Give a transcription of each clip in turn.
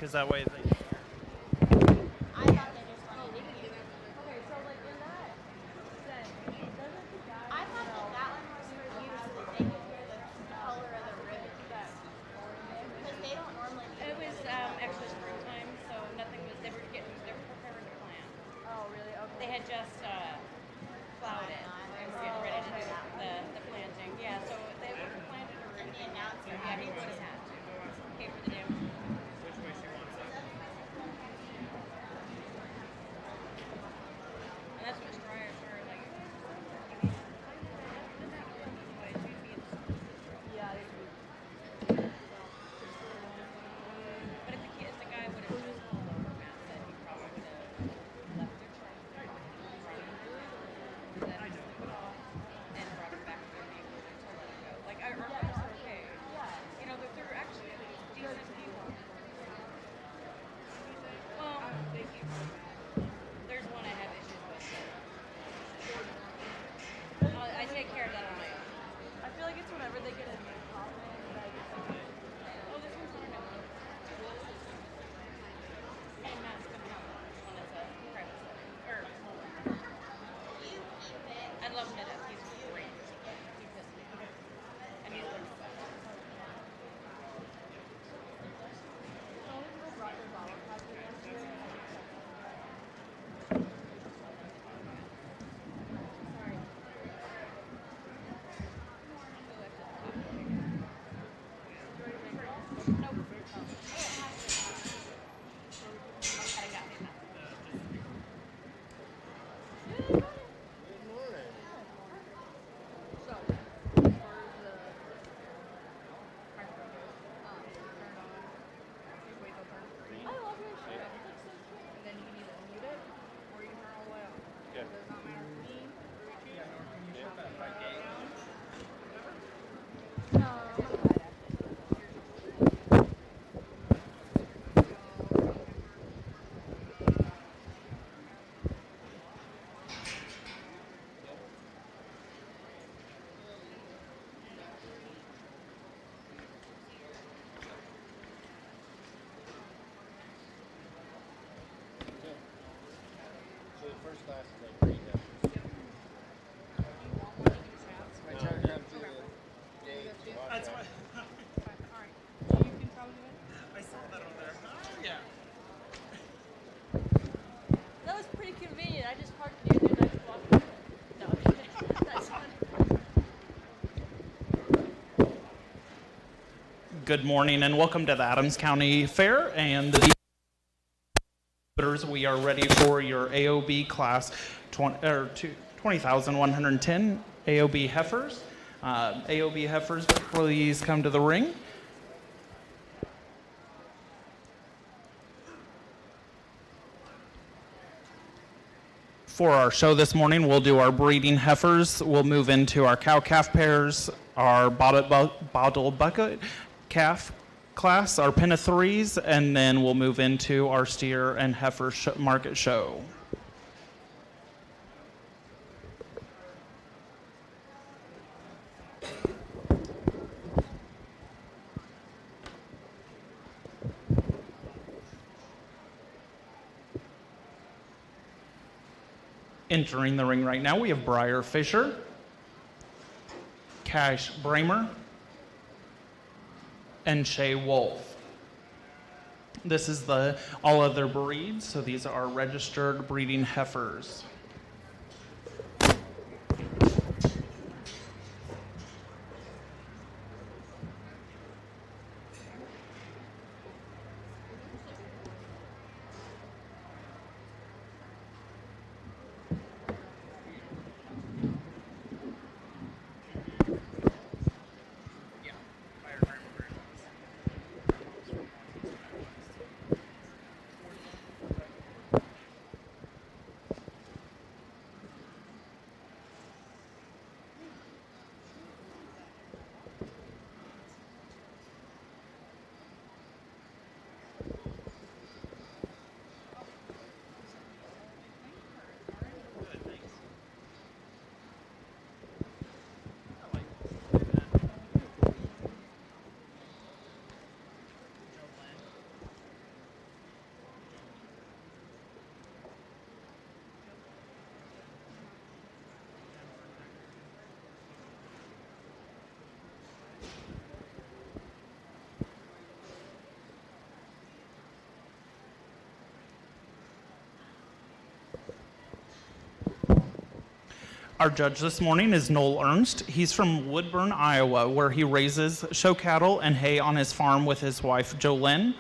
because that way they. I thought they just wanted to use. Okay, so like in that sense, doesn't the guy I thought that one was for you so that they could hear the color of the ribbon. Because they don't normally do It was that. actually springtime, so nothing was. They were preparing to plant. Oh, really? Okay. They had just plowed it and were getting ready to do the planting. Yeah, so they would have planted or And the announcer yeah, had he it would have too. had to. Okay, for the dam. Which way she wants it. And that's what drier for like. Yeah. But if the guy would have just pulled over Matt said he probably would have left it and brought it back to their neighbors and to let it go. Like our friends are okay. You know, they're actually decent people. Well, there's one I have issues with. I take care of that on my own. I feel like it's whenever they get a new comment, like, Oh, this one's not a new one. And Matt's gonna have one as a private setting. Or You keep it. I love him to death. He's great. He pisses me off. And he's learning stuff. someone who brought their bottle cap in yesterday, and I just sorry. So, for the turn on, you wait till turn green. I love your shirt. It looks so cute. And then you can either mute it or you can turn all the way up. Okay. It does not matter to me. So the first class is like green heifers. I try to come to the gate to watch That's that. why Alright. So you can probably do it. I saw that over there. Oh, yeah. That was pretty convenient. I just parked near there and I just walked over. No, I'm kidding. That's fun. Good morning and welcome to the Adams County Fair and the we are ready for your AOB class 20,110 AOB heifers. AOB heifers, please come to the ring. For our show this morning, we'll do our breeding heifers. We'll move into our cow-calf pairs, our bottle bucket calf class, our pen of threes, and then we'll move into our steer and heifer market show. Entering the ring right now, we have Briar Fisher, Cash Bramer, and Shay Wolf. This is the all other breeds, so these are registered breeding heifers. Our judge this morning is Noel Ernst. He's from Woodburn, Iowa, where he raises show cattle and hay on his farm with his wife, Jolynn,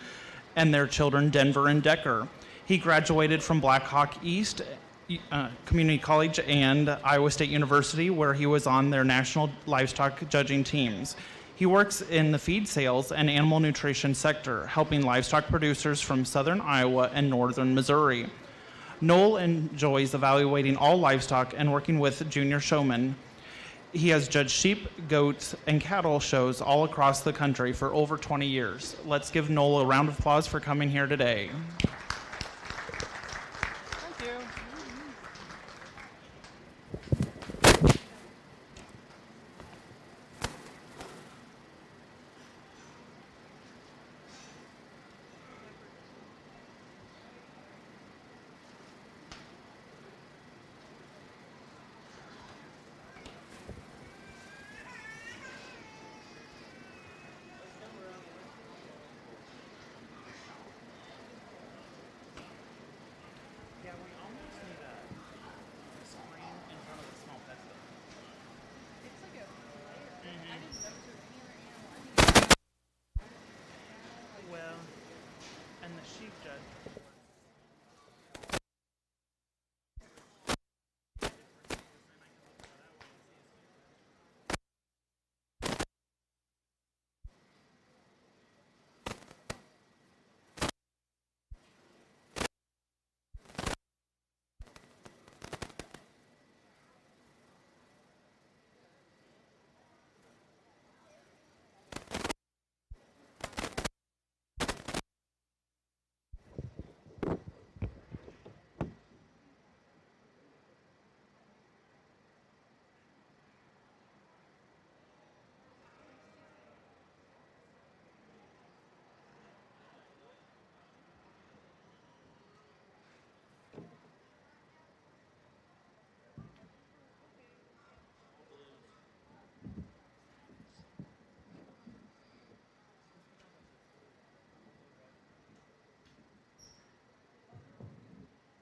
and their children, Denver and Decker. He graduated from Blackhawk East Community College and Iowa State University, where he was on their national livestock judging teams. He works in the feed sales and animal nutrition sector, helping livestock producers from southern Iowa and northern Missouri. Noel enjoys evaluating all livestock and working with junior showmen. He has judged sheep, goats, and cattle shows all across the country for over 20 years. Let's give Noel a round of applause for coming here today. Thank you. Yeah, we almost need a screen in front of the small pet store. It's like a layer. I didn't know there was any other animal. Well, and the sheep judge.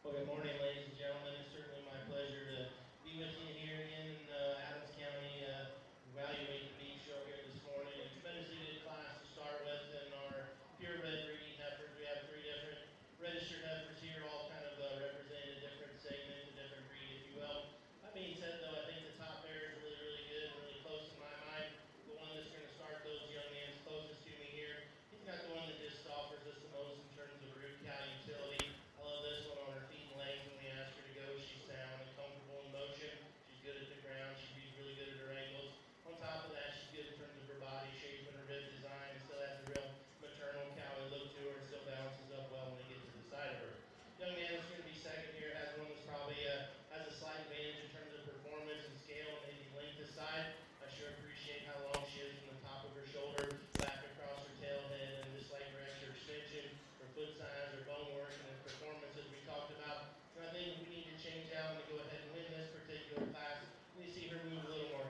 Well, good morning, ladies and gentlemen. It's certainly my pleasure to be with you here in Adams County, evaluate the beef show here this morning. A tremendously good class to start with in our purebred breeding heifers. We have 3 different registered heifers here, all kind of representing a different segment, a different breed, if you will. That being said, though, I think the top pair is really, really good and really close in my mind. The one that's going to start those young man's closest to me here. He's got the one that just offers us the most in terms of root cow utility. I love this one on her feet and legs. When we ask her to go, she's sound and comfortable in motion. She's good at the ground. She's really good at her ankles. On top of that, she's good in terms of her body shape and her rib design. And still has a real maternal cowy look to her and still balances up well when we get to the side of her. Young man that's going to be second here has one that's probably has a slight advantage in terms of performance and scale and maybe length aside. I sure appreciate how long she is from the top of her shoulder back across her tail head, and just like her extra extension, her foot size, her bone work, and her performance as we talked about. So I think we need to change out and to go ahead and win this particular class. We see her move a little more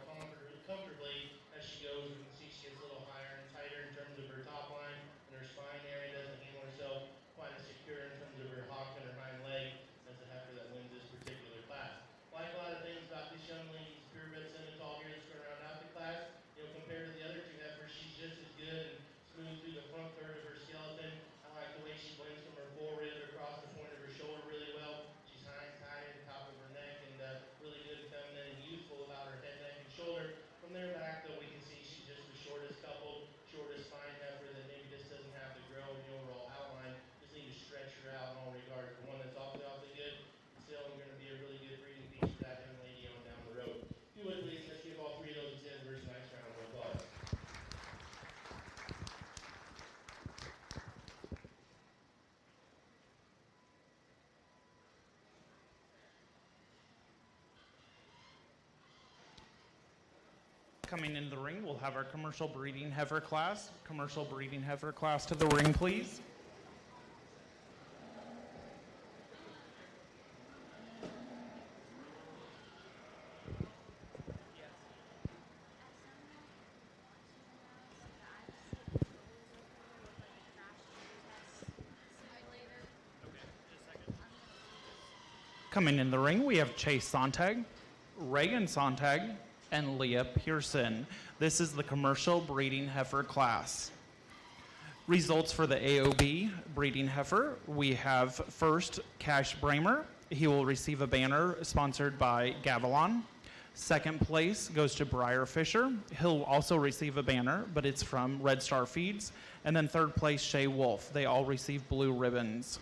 comfortably as she goes. We can see she gets a little higher and tighter in terms of her top line, and her spine area doesn't handle herself quite as secure in terms of her hock and her hind leg as the heifer that wins this particular class. Like a lot of things about this young lady's purebred Simmental here that's going to round out the class, compared to the other 2 heifers, she's just as good and smooth through the front third of her skeleton. I like the way she blends from her fore rib across the point of her shoulder really well. She's high and tight at the top of her neck and really good, feminine, and youthful about her head, neck, and shoulder. From there back, though, we can see she's just the shortest coupled, shortest spine heifer that maybe just doesn't have to grow in the overall outline. Just need to stretch her out in all regards. The one that's awfully good, still going to be a really good breeding piece for that young lady on down the road. If you would please, let's give all 3 of those exhibitors a nice round of applause. Coming into the ring, we'll have our commercial breeding heifer class. Commercial breeding heifer class to the ring, please. Coming in the ring, we have Chase Sontag. Reagan Sontag, and Leah Pearson. This is the commercial breeding heifer class. Results for the AOB breeding heifer, we have first Cash Bramer. He will receive a banner sponsored by Gavilon. Second place goes to Briar Fisher. He'll also receive a banner, but it's from Red Star Feeds. And then third place, Shay Wolf. They all receive blue ribbons.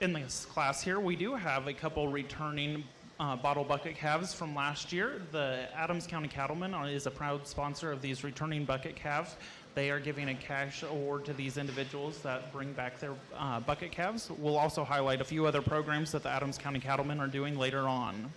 In this class here, we do have a couple returning bottle bucket calves from last year. The Adams County Cattlemen is a proud sponsor of these returning bucket calves. They are giving a cash award to these individuals that bring back their bucket calves. We'll also highlight a few other programs that the Adams County Cattlemen are doing later on.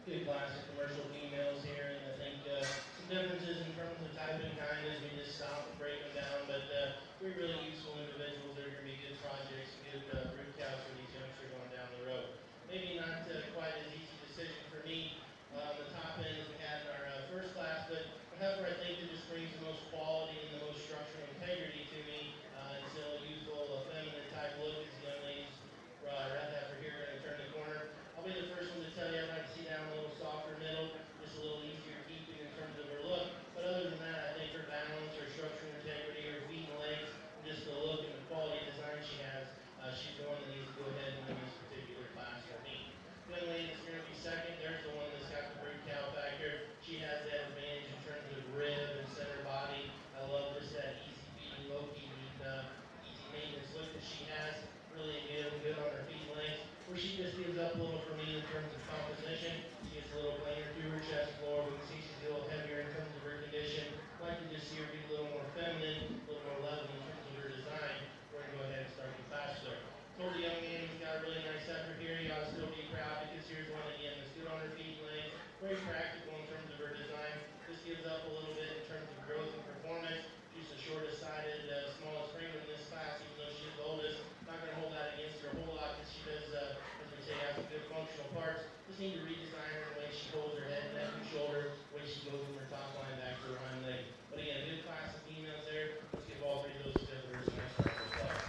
Good class of commercial females here, and I think some differences in terms of type and kind as we just stop and break them down, but we're really useful individuals that are going to be good projects, good brood cows for these youngsters going down the road. Maybe not quite as easy decision for me the top end as we had in our first class, but a heifer I think that just brings the most quality and the most structural integrity to me. It's still a youthful, feminine type look as the young ladies red heifer here going to turn the corner. I'll be the first one to tell you I'd like to see down a little softer middle, just a little easier keeping in terms of her look. But other than that, I think her balance, her structural integrity, her feet and legs, and just the look and the quality of design she has, she's the one that needs to go ahead and win this particular class for me. The young lady that's going to be second, there's the one that's got the brood cow factor. She has that advantage in terms of rib and center body. I love just that easy feeding, low feeding, easy maintenance look that she has. Really good on her feet and legs. Where she just gives up a little for me in terms of composition. She gets a little plainer through her chest floor. We can see she's a little heavier in terms of her condition. I'd like to just see her get a little more feminine, a little more level in terms of her design. We're going to go ahead and start the class there. Told the young man he's got a really nice heifer here. You ought to still be proud because here's one again that's good on her feet and legs. Very practical in terms of her design. Just gives up a little bit in terms of growth and performance. She's the shortest sided, smallest frame in this class, even though she's the oldest. Not going to hold that against her a whole lot because she does, as we say, have some good functional parts. Just need to redesign her the way she holds her head, neck, and shoulder, the way she goes from her top line back to her hind leg. But again, good class of females there. Let's give all three of those exhibitors a nice round of applause.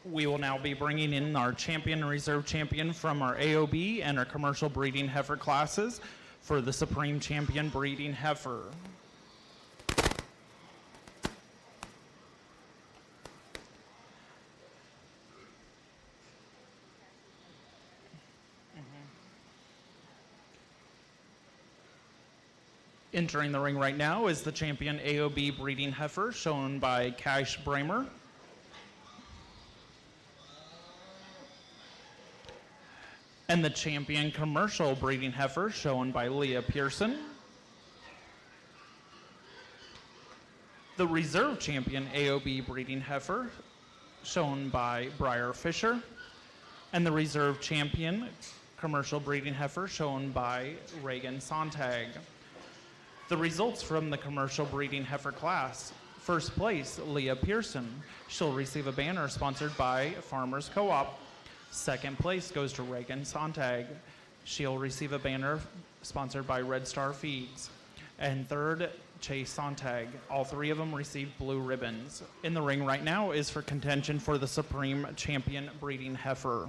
We will now be bringing in our champion and reserve champion from our AOB and our commercial breeding heifer classes for the Supreme Champion Breeding Heifer. Entering the ring right now is the champion AOB breeding heifer shown by Cash Bramer. And the champion commercial breeding heifer shown by Leah Pearson. The reserve champion AOB breeding heifer, shown by Briar Fisher, and the reserve champion commercial breeding heifer, shown by Reagan Sontag. The results from the commercial breeding heifer class. First place, Leah Pearson. She'll receive a banner sponsored by Farmers Co-op. Second place goes to Reagan Sontag. She'll receive a banner sponsored by Red Star Feeds. And third, Chase Sontag. All three of them received blue ribbons. In the ring right now is for contention for the Supreme Champion Breeding Heifer.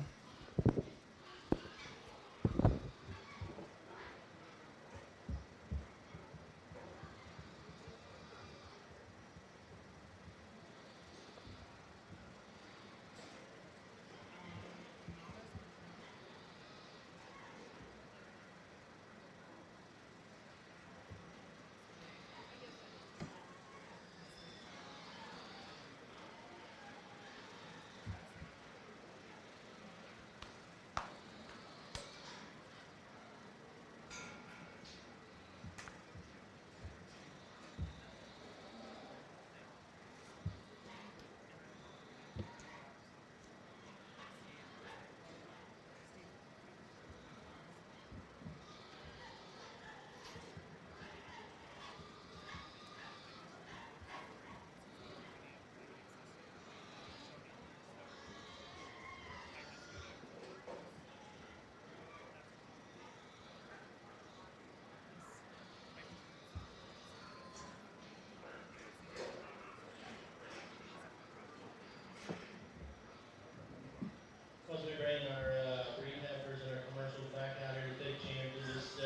Once we bring our breed heifers and our commercials back out here to Big Champ, we're just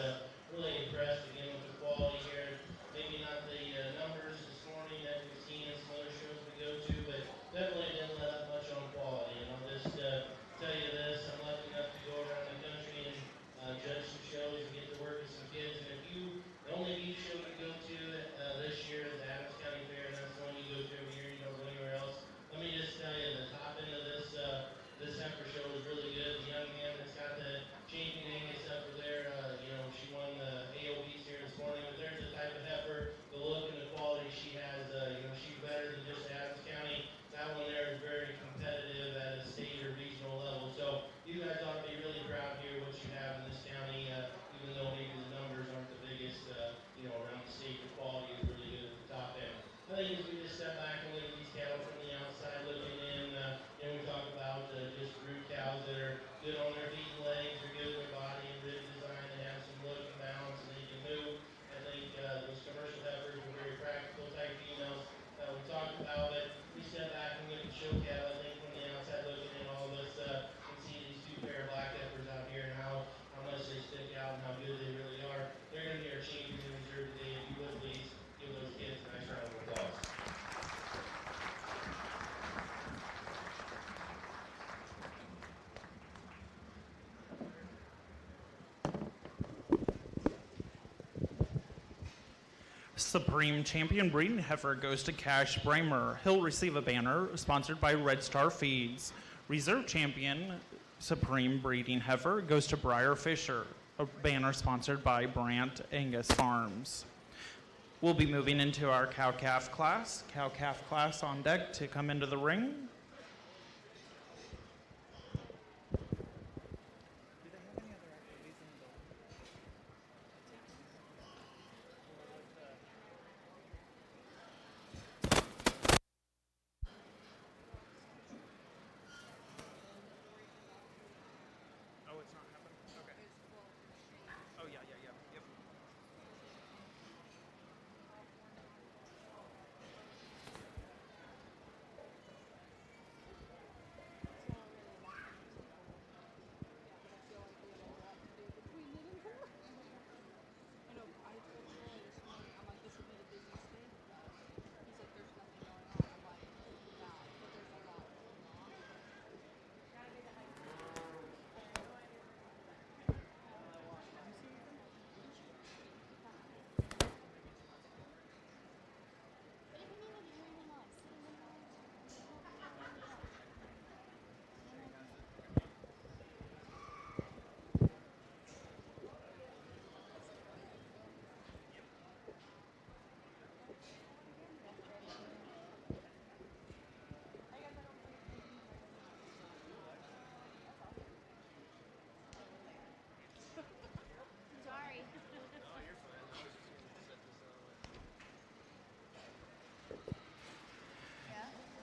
really impressed again with the quality here. Maybe not the numbers this morning that we've seen in some other shows we go to, but definitely didn't let up much on quality. And I'll just tell you this, I'm lucky enough to go around the country and judge some shows and get to work with some kids. And if the only beef show you go to this year is the Adams County Fair, and that's the one you go to every year, you don't go anywhere else. Let me just tell you, the top end of this heifer show was really good. The young man that's got the champion Angus heifer there, she won the AOBs here this morning. But there's the type of heifer, the look and the quality she has. She's better than just Adams County. That one there is very competitive at a state or regional level. So you guys ought to be really proud here what you have in this county, even though maybe the numbers aren't the biggest, around the state. The quality is really good at the top end. I think as we just step back and look at these cattle from the outside looking in, we talk about just brood cows that are good on their feet and legs, they're good in their body and rib design, they have some look and balance, and they can move. I think those commercial heifers are very practical type females that we talked about, but we step back and look at show cattle. I think from the outside looking in, all of us can see these two pair of black heifers out here and how much they stick out and how good they really are. They're going to be our champions in reserve today. If you would please give those kids a nice round of applause. Supreme Champion Breeding Heifer goes to Cash Bramer. He'll receive a banner sponsored by Red Star Feeds. Reserve Champion Supreme Breeding Heifer goes to Briar Fisher. A banner sponsored by Brant Angus Farms. We'll be moving into our cow-calf class. Cow-calf class on deck to come into the ring.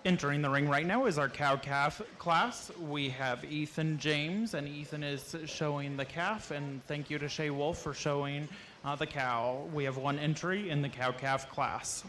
Entering the ring right now is our cow-calf class. We have Ethan James, and Ethan is showing the calf, and thank you to Shay Wolf for showing the cow. We have one entry in the cow-calf class.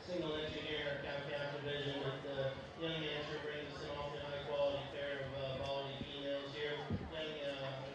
Single entry here in our cow-calf division, but the young man sure brings us an awfully high-quality pair of quality females here. Young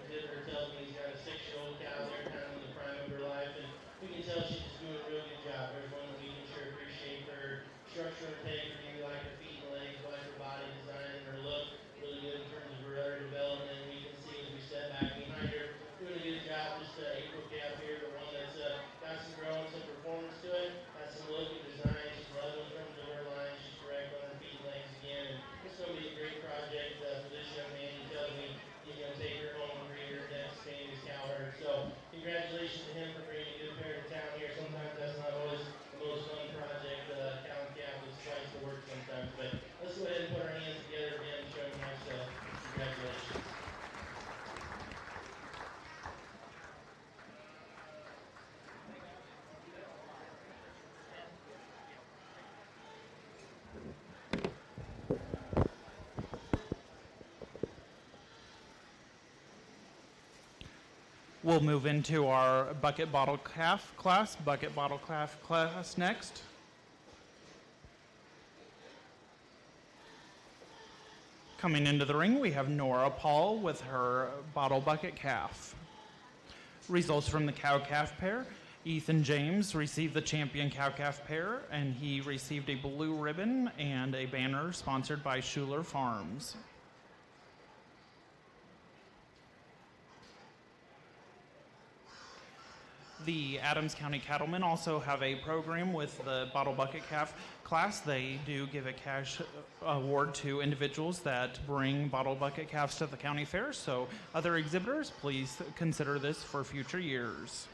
exhibitor tells me he's got a 6-year-old cow there, kind of in the prime of her life, and we can tell she's just doing a real good job. There's one that we can sure appreciate for her structural integrity. We like her feet and legs, we like her body design and her look. Really good in terms of her udder development, and we can see as we step back behind her, doing a good job. Just April calf here, but one that's got some growing, some performance to it, got some look and design. She's level in terms of her line. She's correct on her feet and legs again. And it's going to be a great project for this young man. He tells me he's going to take her home and breed her next expand his cow herd. So congratulations to him for bringing a good pair to town here. Sometimes that's not always the most fun project. Cow and calf is twice the work sometimes. But let's go ahead and put our hands together again and show him nice. Congratulations. We'll move into our bucket bottle calf class. Bucket bottle calf class next. Coming into the ring, we have Nora Paul with her bottle bucket calf. Results from the cow-calf pair. Ethan James received the champion cow-calf pair, and he received a blue ribbon and a banner sponsored by Schuler Farms. The Adams County Cattlemen also have a program with the bottle bucket calf class. They do give a cash award to individuals that bring bottle bucket calves to the county fair. So other exhibitors, please consider this for future years.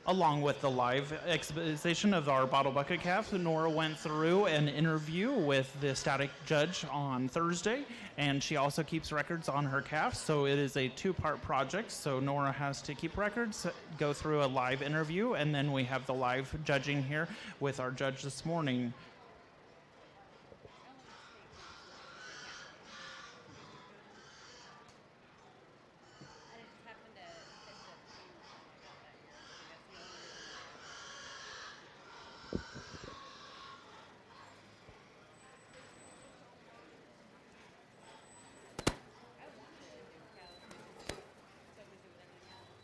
Along with the live exposition of our bottle bucket calf, Nora went through an interview with the static judge on Thursday, and she also keeps records on her calves. So it is a two-part project. So Nora has to keep records, go through a live interview, and then we have the live judging here with our judge this morning. I just happened to pick up two that year. So that's the only reason. I wanted to do cows. So busy with everything else.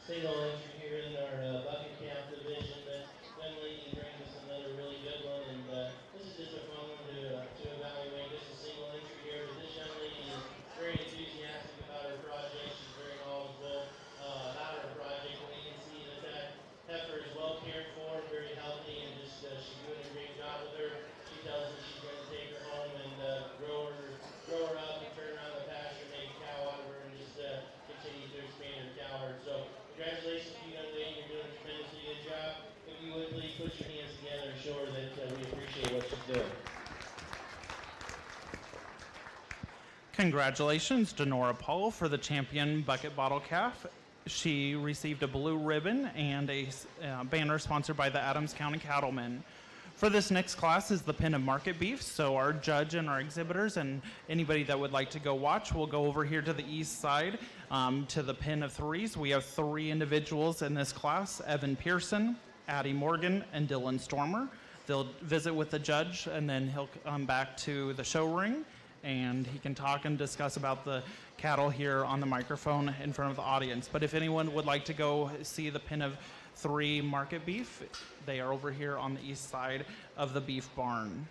Single entry here in our bucket count division, but young lady brings us another really good one, and this is just a fun one to evaluate. Just a single entry here, but this young lady is very enthusiastic about her project. She's very knowledgeable about her project, and we can see that heifer is well cared for, very healthy, and just she's doing a great job with her. She tells us she's going to take her home and grow her up and turn around the pasture, make a cow out of her, and just continue to expand her cow herd. So congratulations to you, young lady. You're doing a tremendously good job. If you would please put your hands together and show her that we appreciate what she's doing. Congratulations to Nora Paul for the champion bucket bottle calf. She received a blue ribbon and a banner sponsored by the Adams County Cattlemen. For this next class is the pin of market beef, so our judge and our exhibitors and anybody that would like to go watch will go over here to the east side to the pin of threes. We have three individuals in this class, Evan Pearson, Addie Morgan, and Dylan Stormer. They'll visit with the judge, and then he'll come back to the show ring, and he can talk and discuss about the cattle here on the microphone in front of the audience. But if anyone would like to go see the pin of three market beef, they are over here on the east side of the beef barn.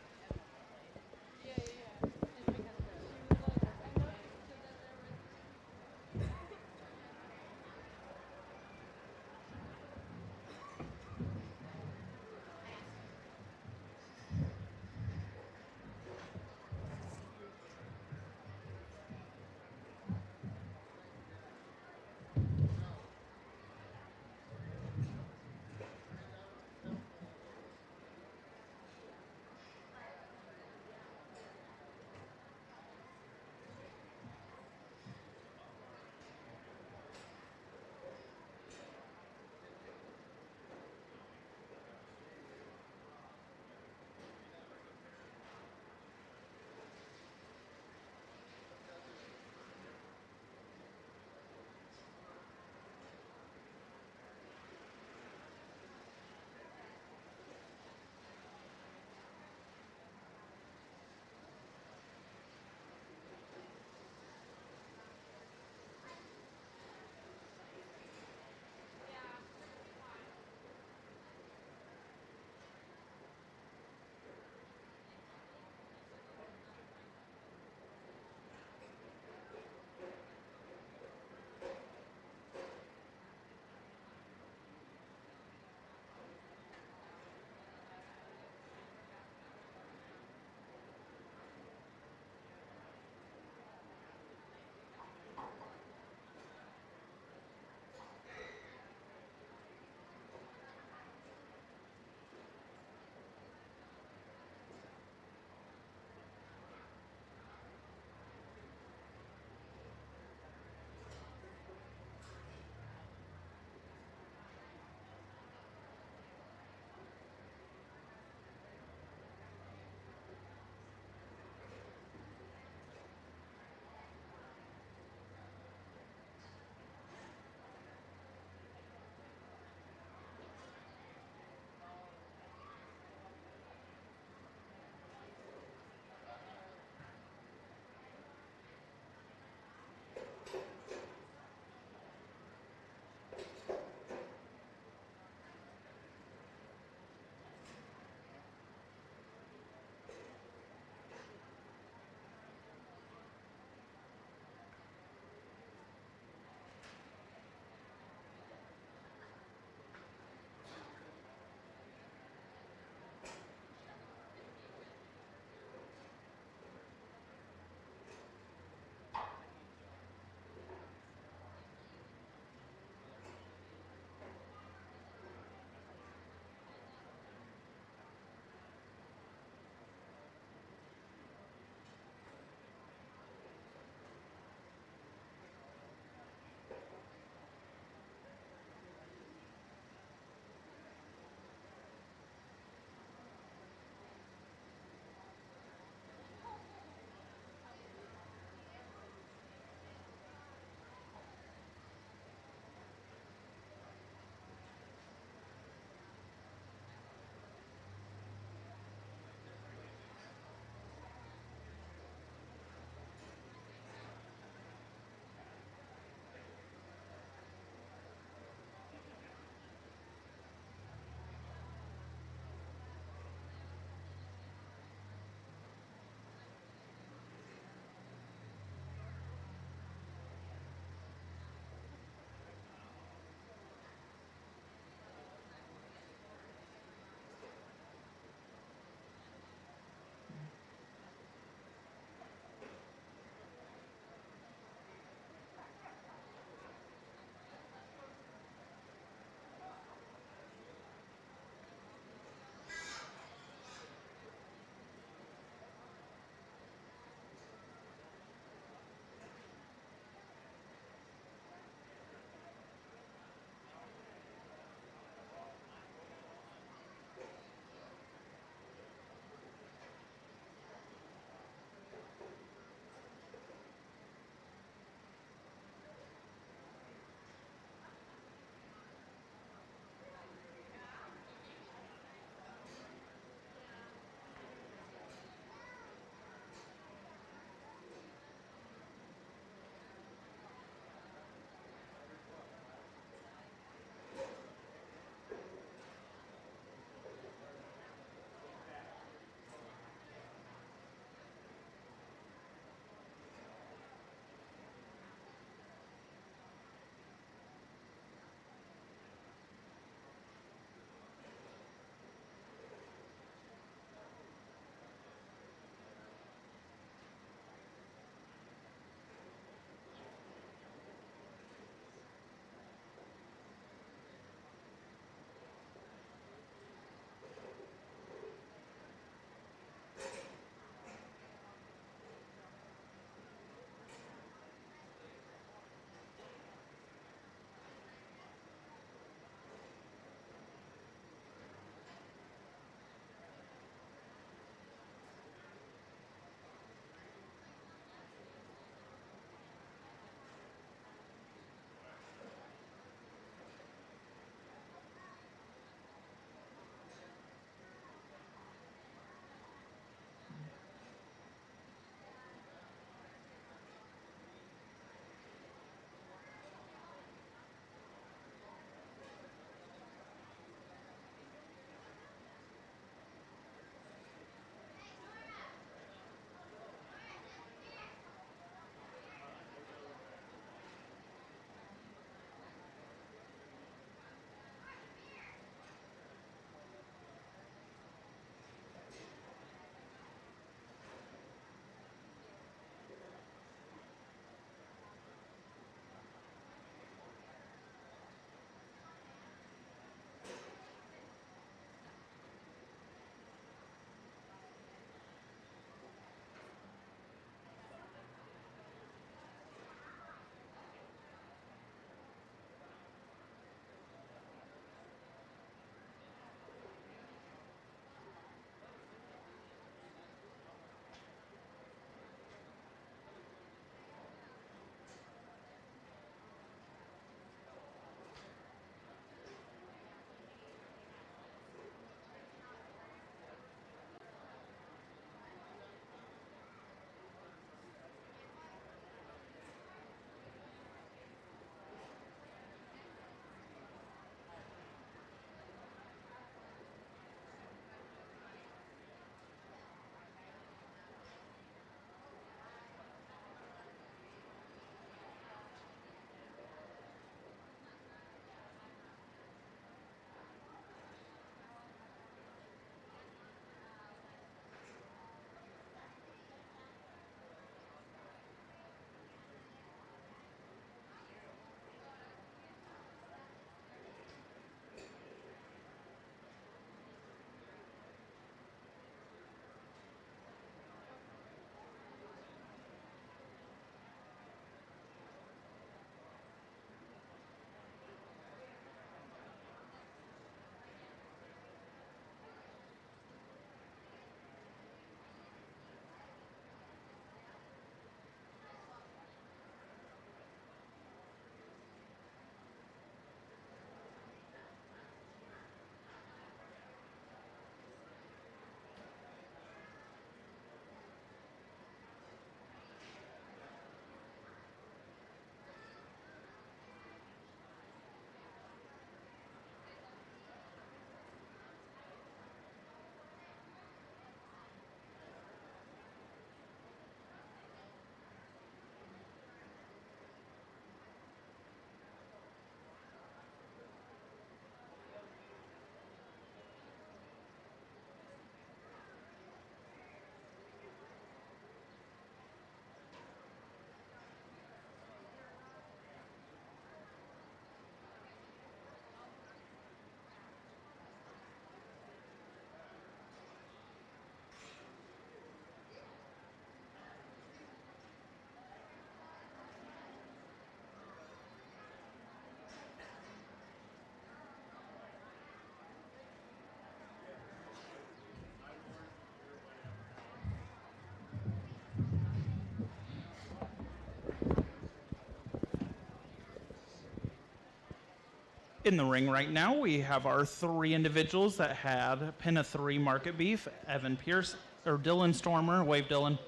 In the ring right now, we have our three individuals that had pin of 3 market beef: Evan Pierce or Dylan Stormer, wave Dylan,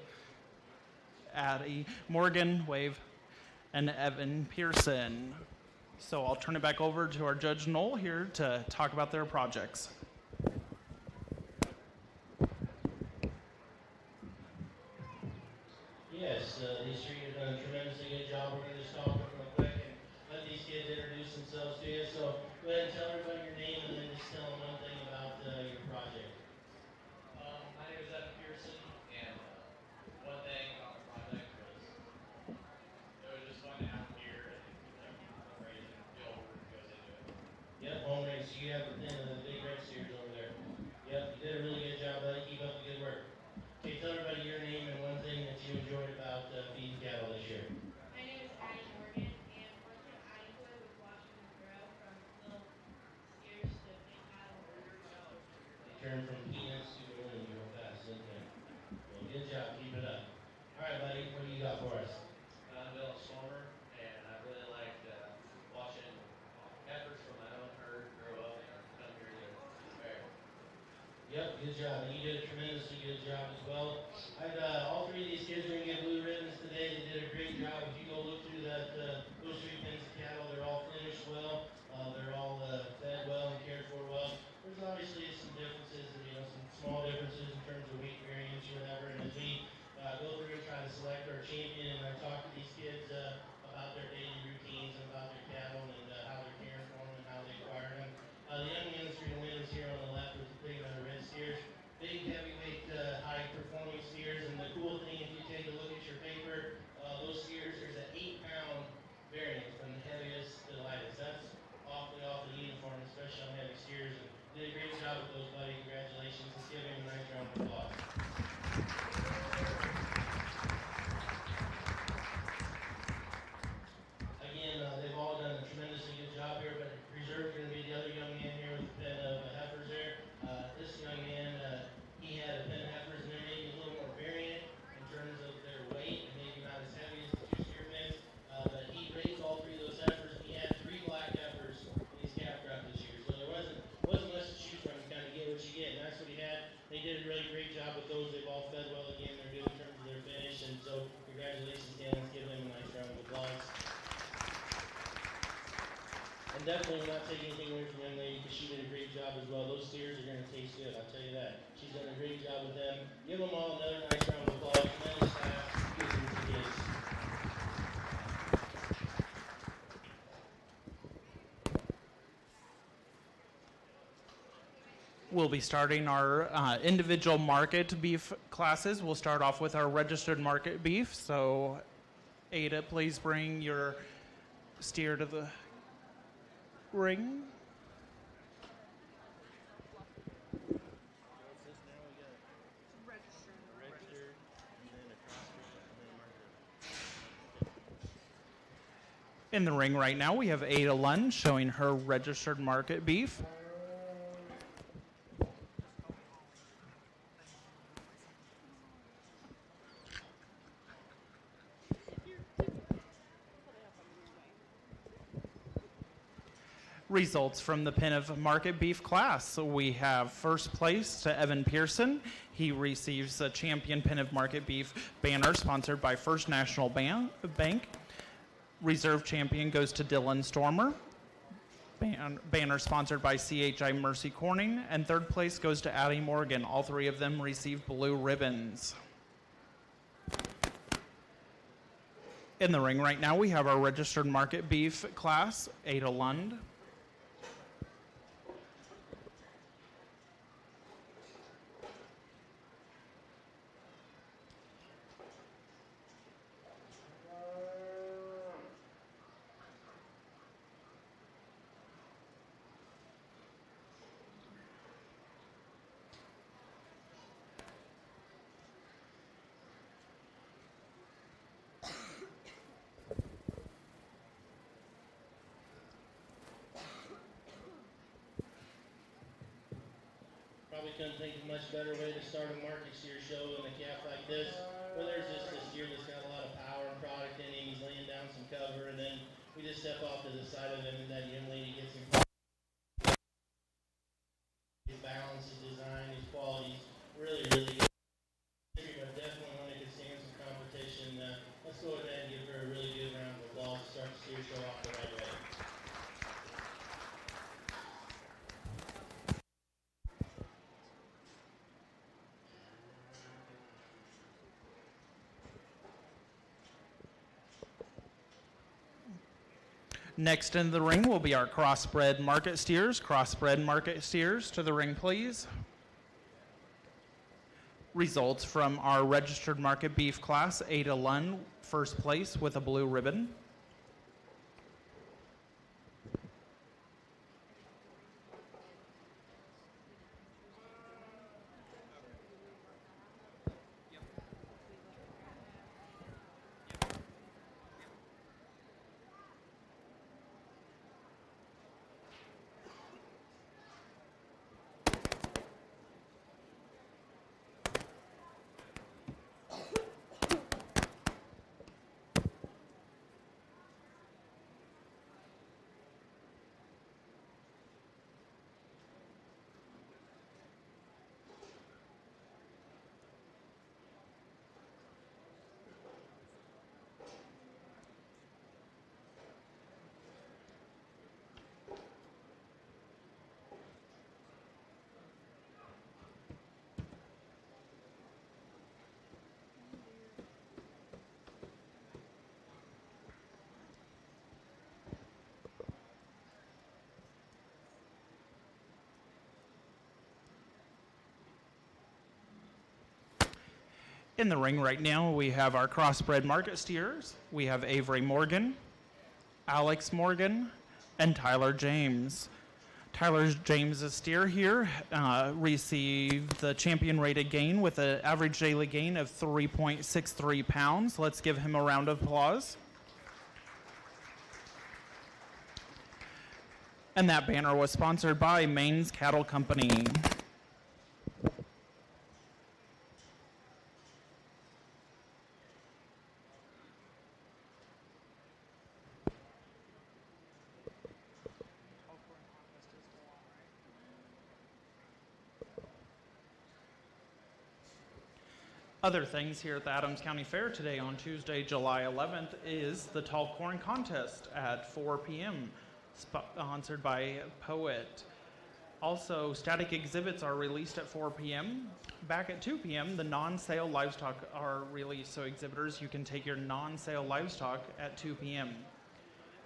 Addie Morgan, wave, and Evan Pearson. So I'll turn it back over to our Judge Knoll here to talk about their projects. Yes, these three have done a tremendously good job. We're going to just talk real quick and let these kids introduce themselves to you. So go ahead and tell everybody your name and then just tell them one thing about your project. My name is Evan Pearson, and one thing about the project was it was just fun to have them here and raise and feel what goes into it. Yep, home race. You have the pin of the big red steers over there. Yep, you did a really good job, buddy. Keep up the good work. Okay, tell everybody your name and one thing that you enjoyed about feeding cattle this year. My name is Addie Morgan, and one thing I enjoy was watching them grow from little steers to big cattle. They turned from peanuts to balloons real fast, didn't they? Well, good job. Keep it up. All right, buddy. What do you got for us? I'm Bill Stormer, and I really liked watching heifers from my own herd grow up and come here to the fair. Yep, good job. And you did a tremendously good job as well. All three of these kids are going to get blue ribbons today. They did a great job. If you go look through those 3 pins of cattle, they're all finished well. They're all fed well and cared for well. There's obviously some differences, some small differences in terms of weight variance or whatever. And as we go through and try to select our champion, and I talk to these kids about their daily routines and about their cattle and how they're caring for them and how they acquire them. The young man that's going to win is here on the left with the big red steers. Big, heavyweight, high-performing steers. And the cool thing, if you take a look at your paper, those steers, there's an 8-pound variance from the heaviest to the lightest. That's awfully uniform, especially on heavy steers. And did a great job with those, buddy. Congratulations. Let's give him a nice round of applause. Again, they've all done a tremendously good job here, but reserve's going to be the other young man here with a pen of heifers there. This young man, he had a pen of heifers, and they're maybe a little more variant in terms of their weight, and maybe not as heavy as the 2 steer pens, but he raised all 3 of those heifers, and he had 3 black heifers in his calf crop this year. So there wasn't much to choose from. You kind of get what you get, and that's what he had. They did a really great job with those. They've all fed well again. They're good in terms of their finish, and so congratulations, Dan. Let's give them a nice round of applause. And definitely we're not taking anything away from young lady because she did a great job as well. Those steers are going to taste good, I'll tell you that. She's done a great job with them. Give them all another nice round of applause. Tremendous staff. Give them to kids. We'll be starting our individual market beef classes. We'll start off with our registered market beef. So, Ada, please bring your steer to the ring. In the ring right now, we have Ada Lund showing her registered market beef. Results from the pin of market beef class. So we have first place to Evan Pearson. He receives a champion pin of market beef banner sponsored by First National Bank. Reserve champion goes to Dylan Stormer. Banner sponsored by CHI Mercy Corning. And third place goes to Addie Morgan. All 3 of them received blue ribbons. In the ring right now, we have our registered market beef class, Ada Lund. Probably couldn't think of a much better way to start a market steer show than a calf like this, where there's just a steer that's got a lot of power and product in him. He's laying down some cover, and then we just step off to the side of him, and that young lady gets him. Next in the ring will be our crossbred market steers. Crossbred market steers to the ring, please. Results from our registered market beef class, Ada Lund, first place with a blue ribbon. In the ring right now, we have our crossbred market steers. We have Avery Morgan, Alex Morgan, and Tyler James. Tyler James' steer here received the champion rated gain with an average daily gain of 3.63 pounds. Let's give him a round of applause. And that banner was sponsored by Maine's Cattle Company. Other things here at the Adams County Fair today on Tuesday, July 11th is the Tall Corn Contest at 4 p.m. sponsored by Poet. Also, static exhibits are released at 4 p.m. Back at 2 p.m., the non-sale livestock are released, so exhibitors, you can take your non-sale livestock at 2 p.m.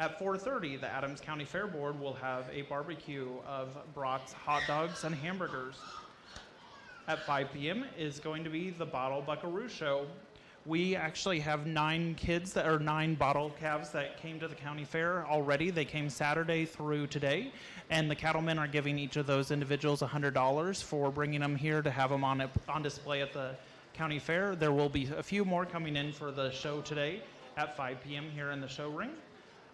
At 4:30, the Adams County Fair Board will have a barbecue of brats, hot dogs, and hamburgers. At 5 p.m. is going to be the Bottle Buckaroo Show. We actually have 9 bottle calves that came to the county fair already. They came Saturday through today, and the cattlemen are giving each of those individuals $100 for bringing them here to have them on display at the county fair. There will be a few more coming in for the show today at 5 p.m. here in the show ring.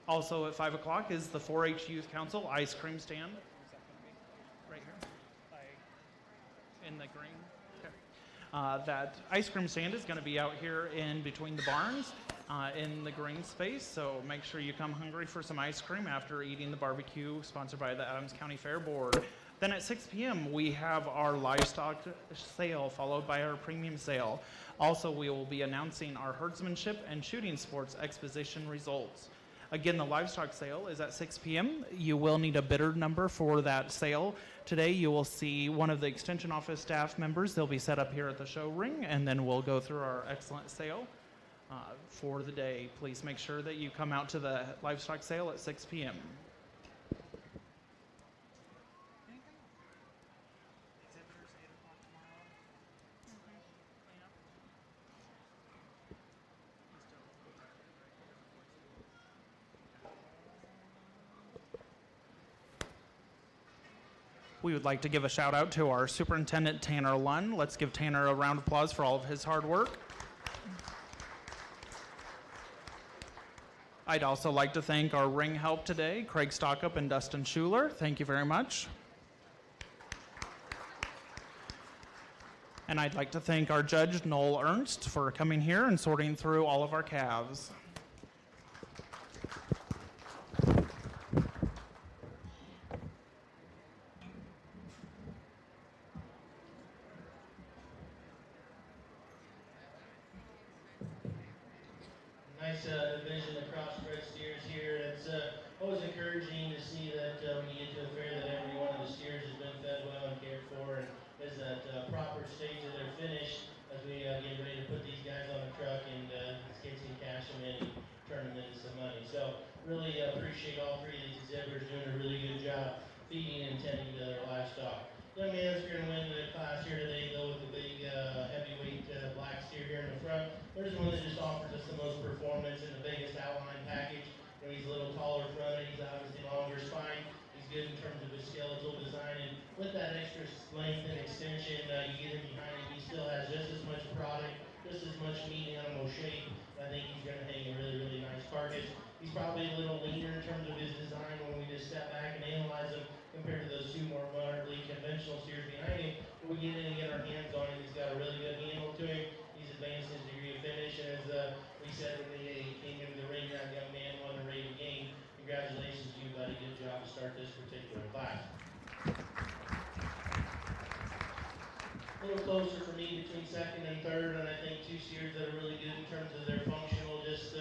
Also at 5 o'clock is the 4-H Youth Council ice cream stand. Right here. In the green. Okay. That ice cream stand is going to be out here in between the barns in the green space, so make sure you come hungry for some ice cream after eating the barbecue sponsored by the Adams County Fair Board. Then at 6 p.m. we have our livestock sale followed by our premium sale. Also, we will be announcing our herdsmanship and shooting sports exposition results. Again, the livestock sale is at 6 p.m. You will need a bidder number for that sale. Today, you will see one of the Extension Office staff members. They'll be set up here at the show ring, and then we'll go through our excellent sale for the day. Please make sure that you come out to the livestock sale at 6 p.m. We would like to give a shout out to our superintendent, Tanner Lund. Let's give Tanner a round of applause for all of his hard work. I'd also like to thank our ring help today, Craig Stockup and Dustin Schuler. Thank you very much. And I'd like to thank our judge, Noel Ernst, for coming here and sorting through all of our calves. Nice division of crossbred steers here. It's always encouraging to see that when you get to a fair that every one of the steers has been fed well and cared for and is at proper stage of their finish as we get ready to put these guys on the truck and these kids can cash them in and turn them into some money. So really appreciate all Deborah's doing a really good job feeding and tending to their livestock. Young man that's going to win the class here today, though, with the big heavyweight black steer here in the front. There's one that just offers us the most performance and the biggest outline package. You know, he's a little taller fronted, he's obviously longer spine. He's good in terms of his skeletal design, and with that extra length and extension, you get him behind him. He still has just as much product, just as much meat animal shape. I think he's going to hang a really, really nice carcass. He's probably a little leaner in terms of his design when we just step back and analyze him compared to those two more moderately conventional steers behind him. When we get in and get our hands on him, he's got a really good handle to him. He's advanced his degree of finish, and as we said when he came into the ring, that young man won the rated game. Congratulations to you, buddy. Good job to start this particular class. A little closer for me between second and third, and I think two steers that are really good in terms of their functional, just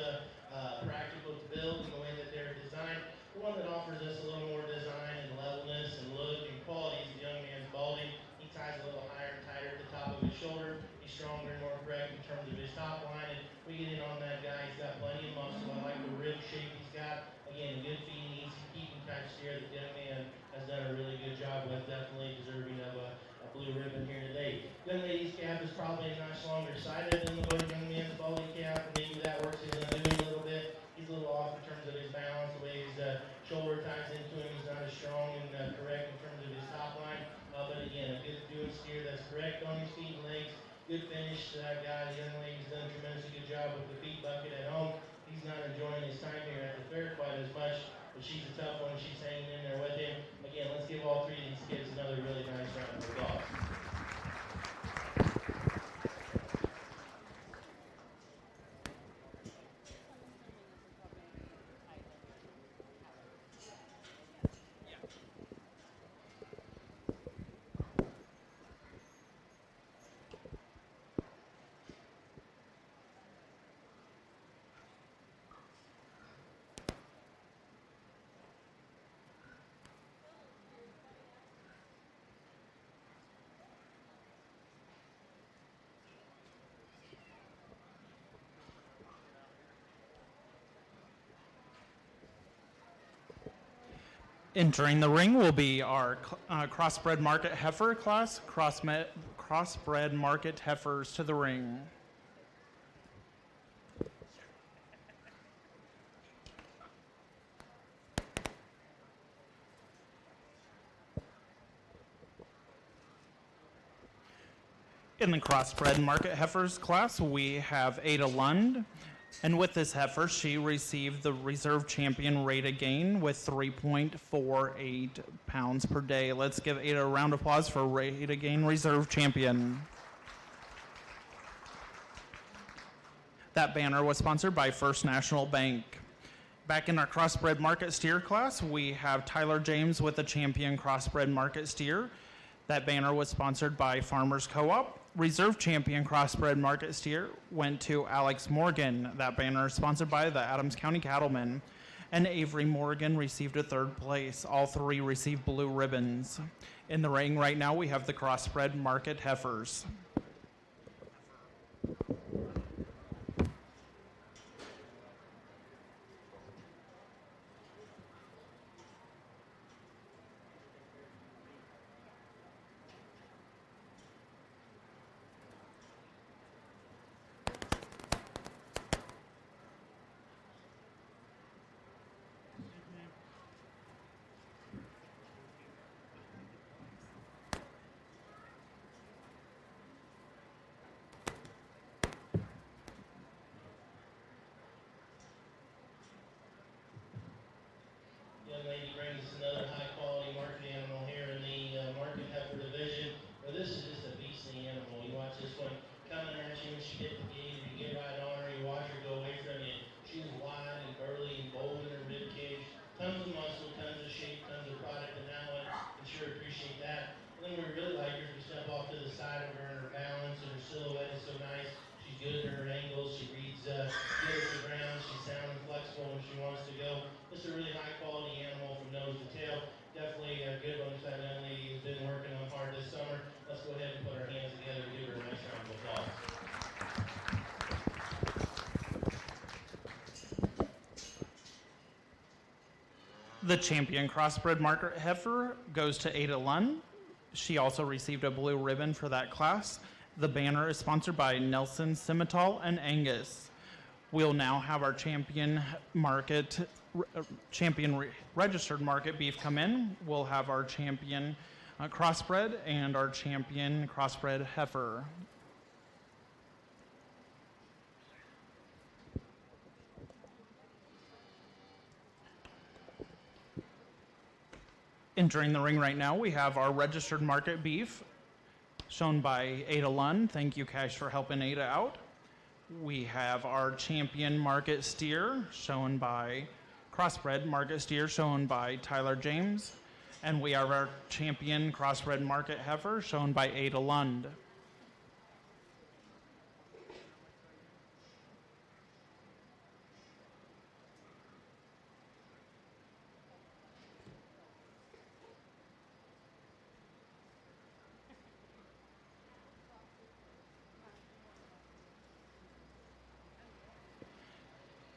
practical to build and the way that they're designed. The one that offers us a little more design and levelness and look and quality is the young man's Baldy. He ties a little higher and tighter at the top of his shoulder. He's stronger and more correct in terms of his top line, and we get in on that guy. He's got plenty of muscle. I like the rib shape he's got. Again, good feeding, easy keeping type steer that the young man has done a really good job with. Definitely deserving of a blue ribbon here today. Young lady's calf is probably a notch longer sided than the young man's Baldy calf. Maybe that works in the movie a little bit. He's a little off in terms of his balance, the way his shoulder ties into him. He's not as strong and correct in terms of his top line. But again, a good doing steer that's correct on his feet and legs. Good finish to that guy. The young lady's done a tremendously good job with the feed bucket at home. He's not enjoying his time here at the fair quite as much, but she's a tough one. She's hanging in there with him. Again, let's give all three of these kids another really nice round of applause. Entering the ring will be our crossbred market heifer class. Crossbred market heifers to the ring. In the crossbred market heifers class, we have Ada Lund. And with this heifer, she received the reserve champion rated gain with 3.48 pounds per day. Let's give Ada a round of applause for rated gain reserve champion. That banner was sponsored by First National Bank. Back in our crossbred market steer class, we have Tyler James with the champion crossbred market steer. That banner was sponsored by Farmers Co-op. Reserve champion crossbred market steer went to Alex Morgan. That banner is sponsored by the Adams County Cattlemen. And Avery Morgan received a third place. All three received blue ribbons. In the ring right now, we have the crossbred market heifers. The champion crossbred market heifer goes to Ada Lund. She also received a blue ribbon for that class. The banner is sponsored by Nelson Simmental and Angus. We'll now have our registered market beef come in. We'll have our champion crossbred and our champion crossbred heifer. Entering the ring right now, we have our registered market beef, shown by Ada Lund. Thank you, Cash, for helping Ada out. We have our champion market steer, shown by crossbred market steer, shown by Tyler James. And we have our champion crossbred market heifer, shown by Ada Lund.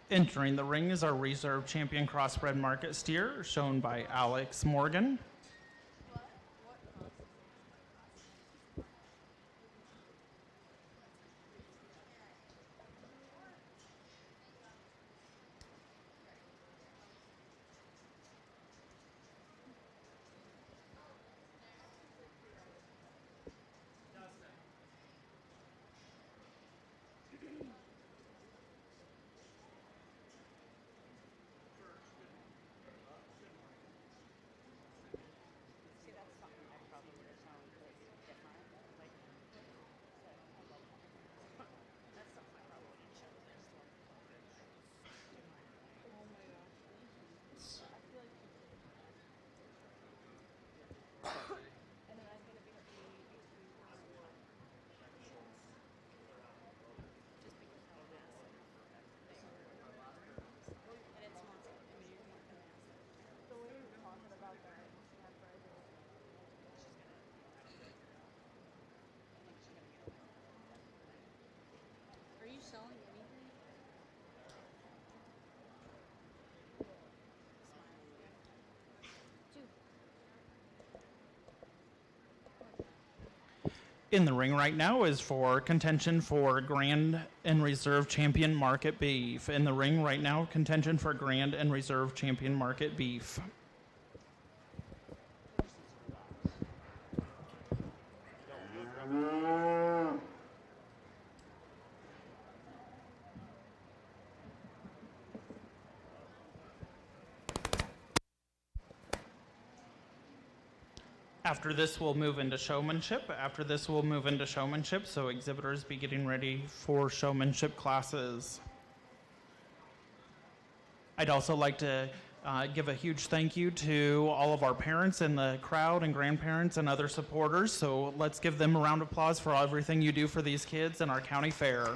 Entering the ring is our reserve champion crossbred market steer, shown by Alex Morgan. See, that's something I probably would have known was different. Like, that's something I probably would have chosen. Oh my gosh. I feel like. And then I'm gonna be just because how massive they are. And it's not. I mean, you're not gonna ask them. The way we were talking about that heifer, I think She's gonna. I think she's gonna get away. Are you selling anything? In the ring right now is for contention for Grand and Reserve Champion Market Beef. In the ring right now, contention for Grand and Reserve Champion Market Beef. After this, we'll move into showmanship. So exhibitors be getting ready for showmanship classes. I'd also like to give a huge thank you to all of our parents in the crowd and grandparents and other supporters. So let's give them a round of applause for everything you do for these kids and our county fair.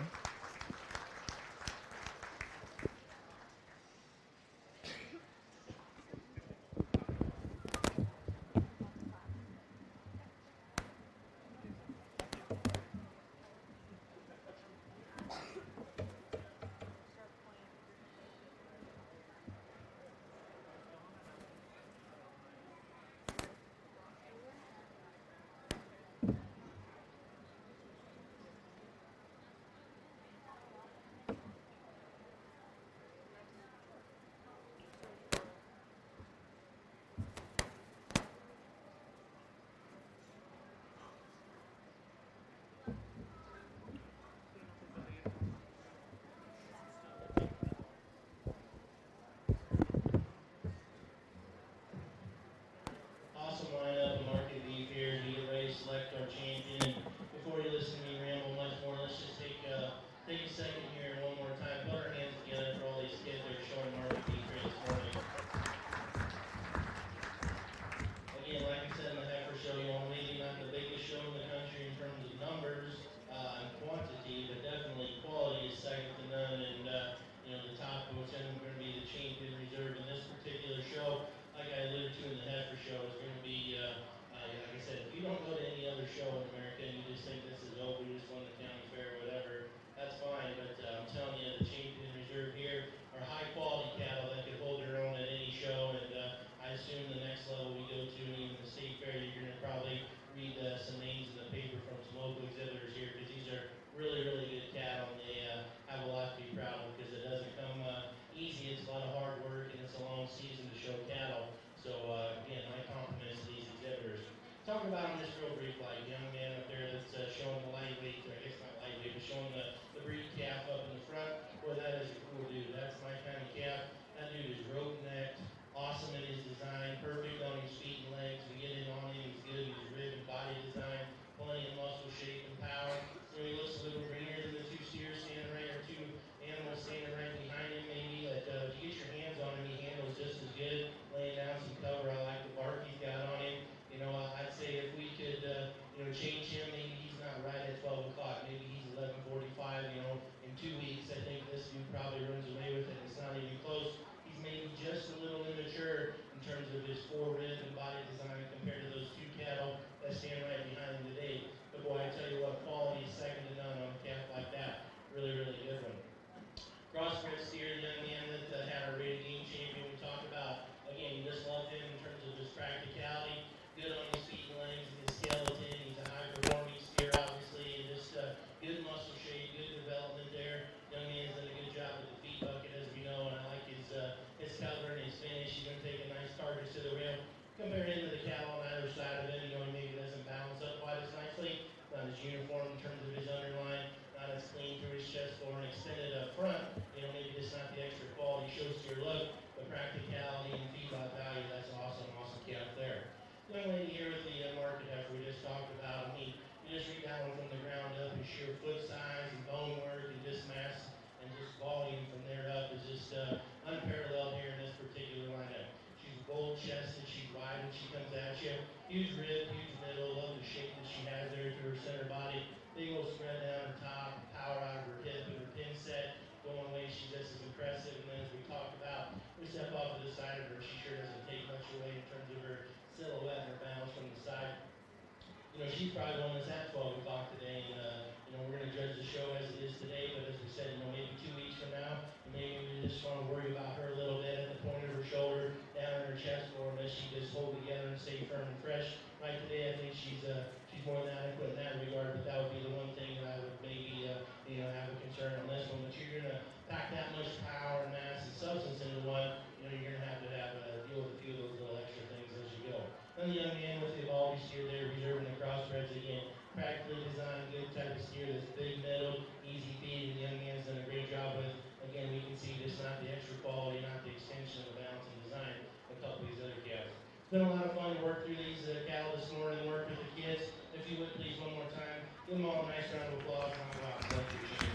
4 rib and body design compared to those 2 cattle that stand right behind them today. But boy, I tell you what, quality is second to none on a calf like that. Really, really good one. Crossbred steer, the young man that had our rated game champion we talked about. Again, you just love him in terms of his practicality, good on his feet and legs and his skeleton. He's a high performing steer, obviously, and just good muscle shape, good development there. Young man's done a good job with the feet bucket, as we know, and I like his cover and his finish. He's going to take a nice target to the rim. Compare him to the cattle on either side of him, you know, he maybe doesn't balance up quite as nicely. Not as uniform in terms of his underline, not as clean through his chest floor and extended up front. You know, maybe just not the extra quality shows to your look, but practicality and feedlot value, that's awesome, awesome calf there. Young lady here with the market heifer we just talked about, you just read that one from the ground up, his sheer foot size and bone work and just mass and just volume from there up is just unparalleled here in this particular lineup. She's bold chested, she's wide when she comes at you. Huge rib, huge middle, love the shape that she has there through her center body. Big old spread down her top, power out of her hip and her pin set. Going away, she's just as impressive. And then as we talked about, we step off to the side of her, she sure doesn't take much away in terms of her silhouette and her balance from the side. You know, she's probably the one that's at 12 o'clock today, and, you know, we're going to judge the show as it is today, but as we said, you know, maybe 2 weeks from now, maybe we just want to worry about her a little bit at the point of her shoulder, down in her chest, or unless she just hold together and stay firm and fresh. Right today, I think she's more than adequate in that regard, but that would be the one thing that I would maybe, you know, have a concern on this one. But you're going to pack that much power and mass and substance into one, you know, you're going to have deal with a few of those little extra things as you go. And the young man with the evolving steer there, reserving the crossbreds again. Practically designed, good type of steer that's big middle, easy feed, and the young man's done a great job with. Again, we can see just not the extra quality, not the extension of the balance and design a couple of these other calves. It's been a lot of fun to work through these cattle this morning and work with the kids. If you would please, one more time, give them all a nice round of applause and I'll go out and let you share.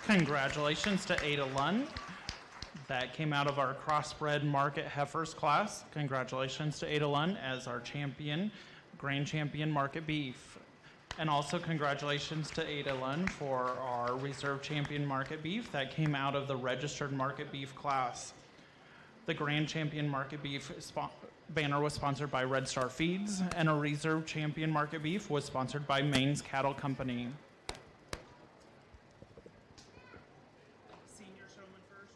Congratulations to Ada Lund. That came out of our crossbred market heifers class. Congratulations to Ada Lund as our champion, grand champion market beef. And also congratulations to Ada Lund for our reserve champion market beef that came out of the registered market beef class. The grand champion market beef banner was sponsored by Red Star Feeds, and a reserve champion market beef was sponsored by Maine's Cattle Company. Senior showman first.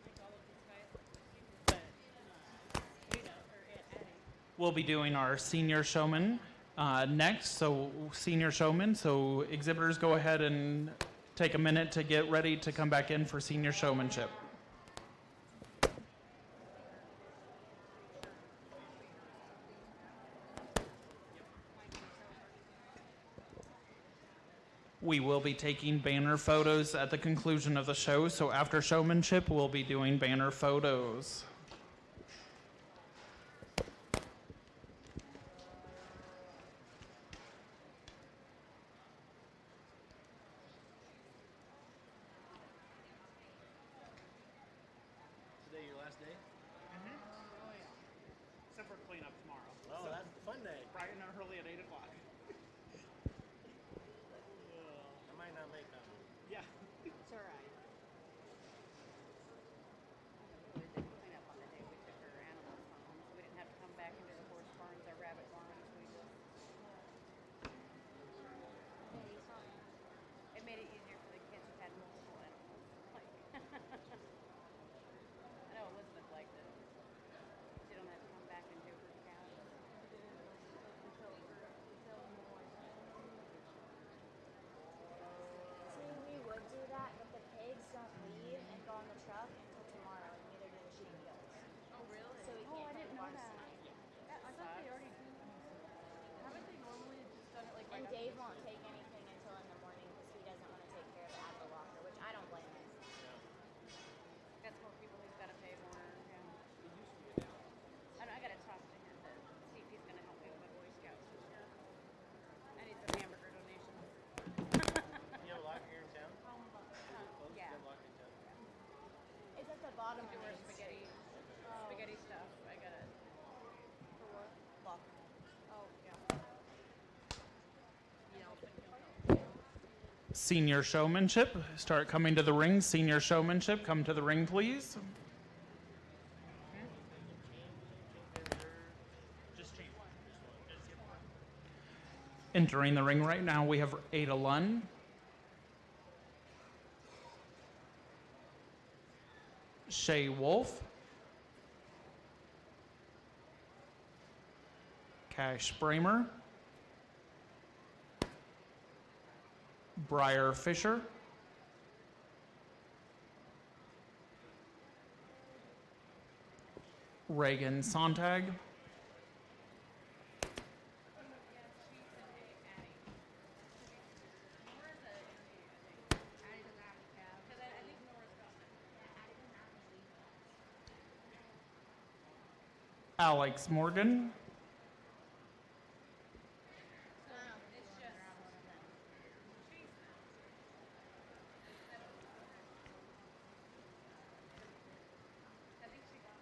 Like all of these guys, but Ada or Addie. We'll be doing our senior showman next. So senior showman. So exhibitors, go ahead and take a minute to get ready to come back in for senior showmanship. We will be taking banner photos at the conclusion of the show. So after showmanship, we'll be doing banner photos. Today your last day? Except for cleanup tomorrow. Oh, that's the fun day. Bright and early at 8 o'clock. I might not make that one. Yeah. It's all right. Clean up Senior showmanship, start coming to the ring. Senior showmanship, come to the ring, please. Entering the ring right now, we have Ada Lunn, Shay Wolf, Cash Bramer, Briar Fisher, Reagan Sontag, Alex Morgan,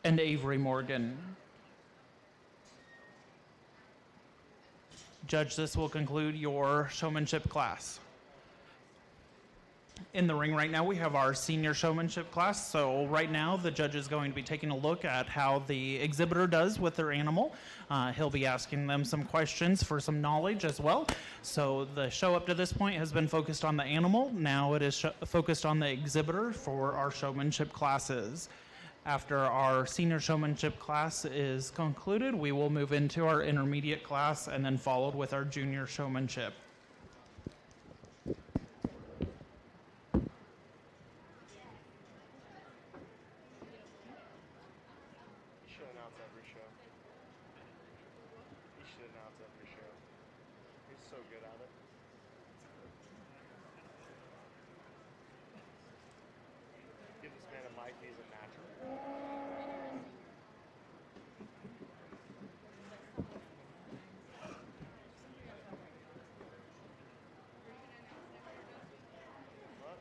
and Avery Morgan. Judge, this will conclude your showmanship class. In the ring right now, we have our senior showmanship class. So right now, the judge is going to be taking a look at how the exhibitor does with their animal. He'll be asking them some questions for some knowledge as well. So the show up to this point has been focused on the animal. Now it is focused on the exhibitor for our showmanship classes. After our senior showmanship class is concluded, we will move into our intermediate class and then followed with our junior showmanship. You should announce every show. You should announce every show. He's so good at it. Give this man a mic, he's a natural. What?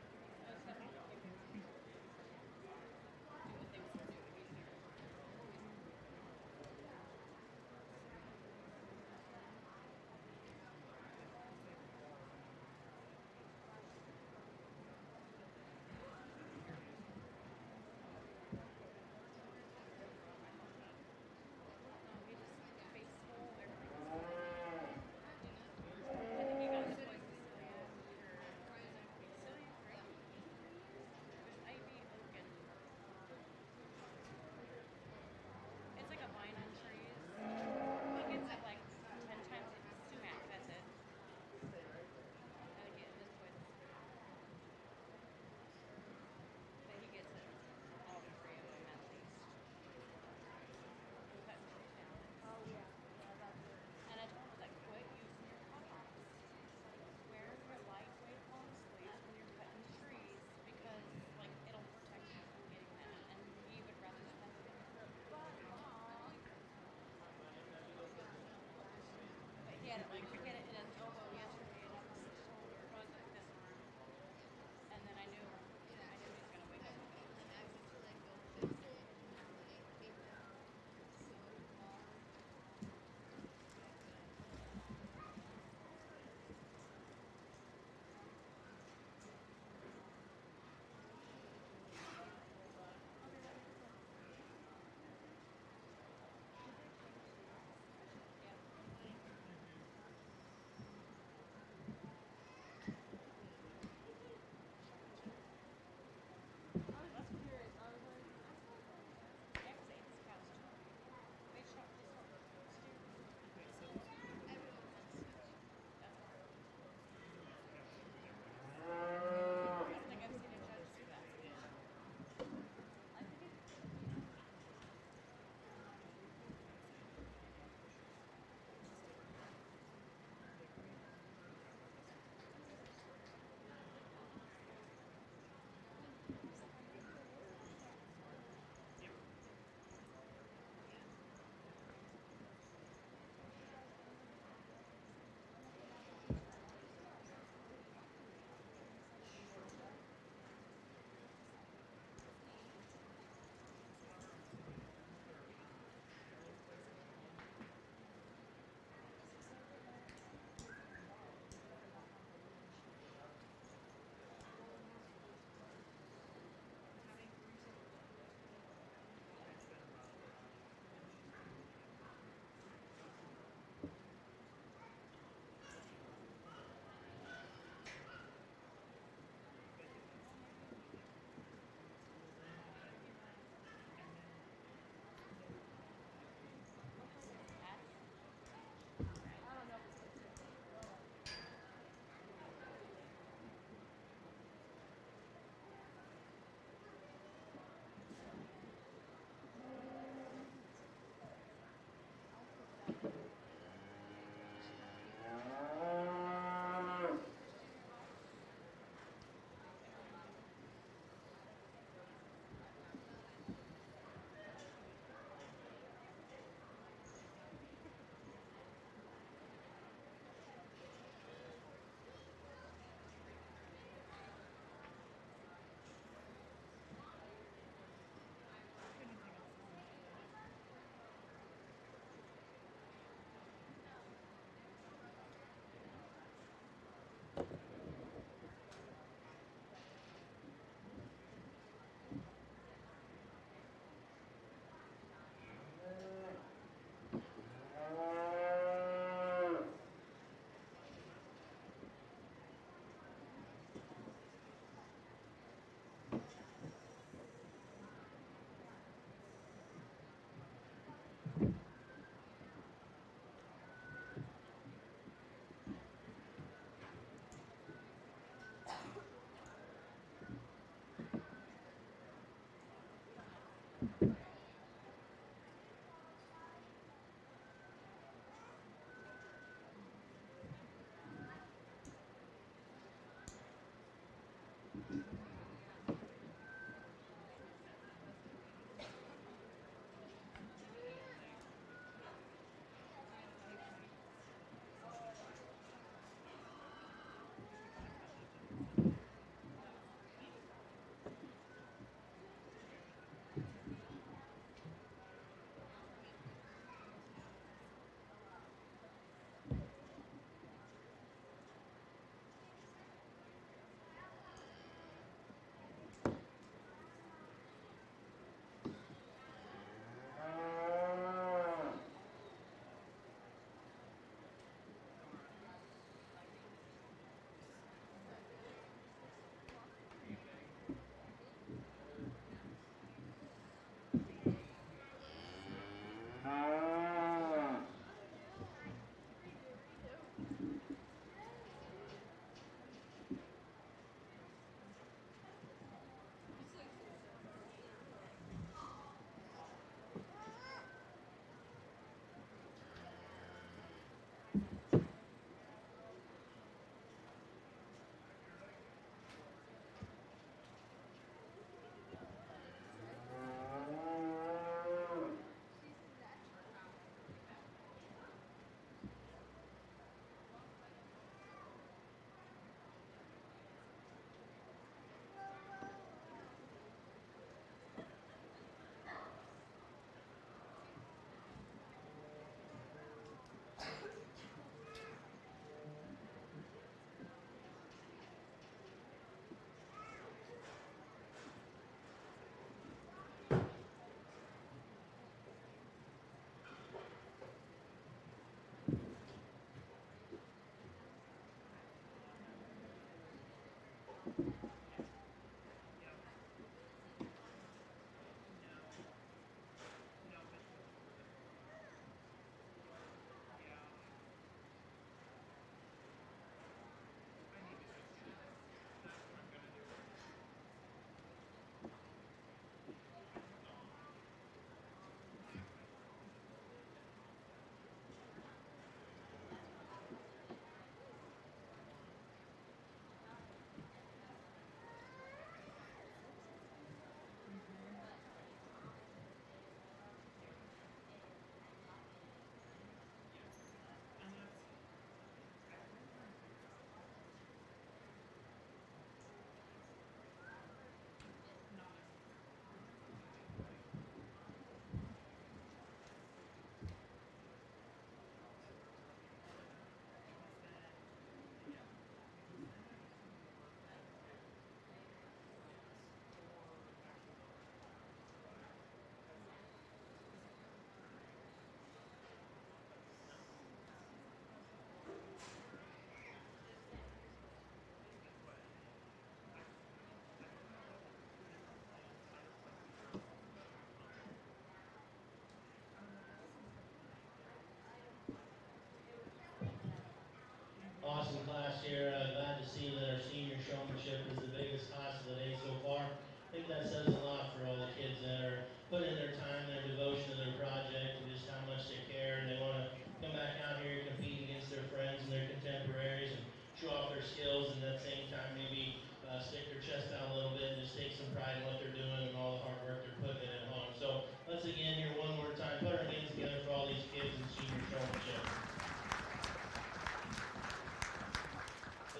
Awesome class here. Glad to see that our senior showmanship is the biggest class of the day so far. I think that says a lot for all the kids that are putting in their time, their devotion to their project, and just how much they care. And they want to come back out here and compete against their friends and their contemporaries and show off their skills, and at the same time maybe stick their chest out a little bit and just take some pride in what they're doing and all the hard work they're putting in at home. So let's again here one more time put our hands together for all these kids in senior showmanship.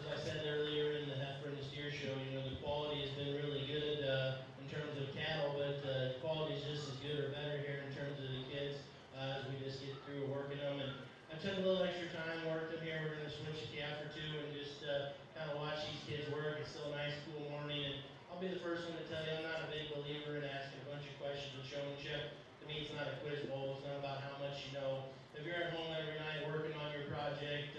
As I said earlier in the heifer and the steer show, the quality has been really good in terms of cattle, but the quality is just as good or better here in terms of the kids as we just get through working them. And I took a little extra time, worked them here. We're going to switch a calf or two and just kind of watch these kids work. It's still a nice, cool morning. And I'll be the first one to tell you, I'm not a big believer in asking a bunch of questions in showmanship. To me, it's not a quiz bowl. It's not about how much you know. If you're at home every night working on your project,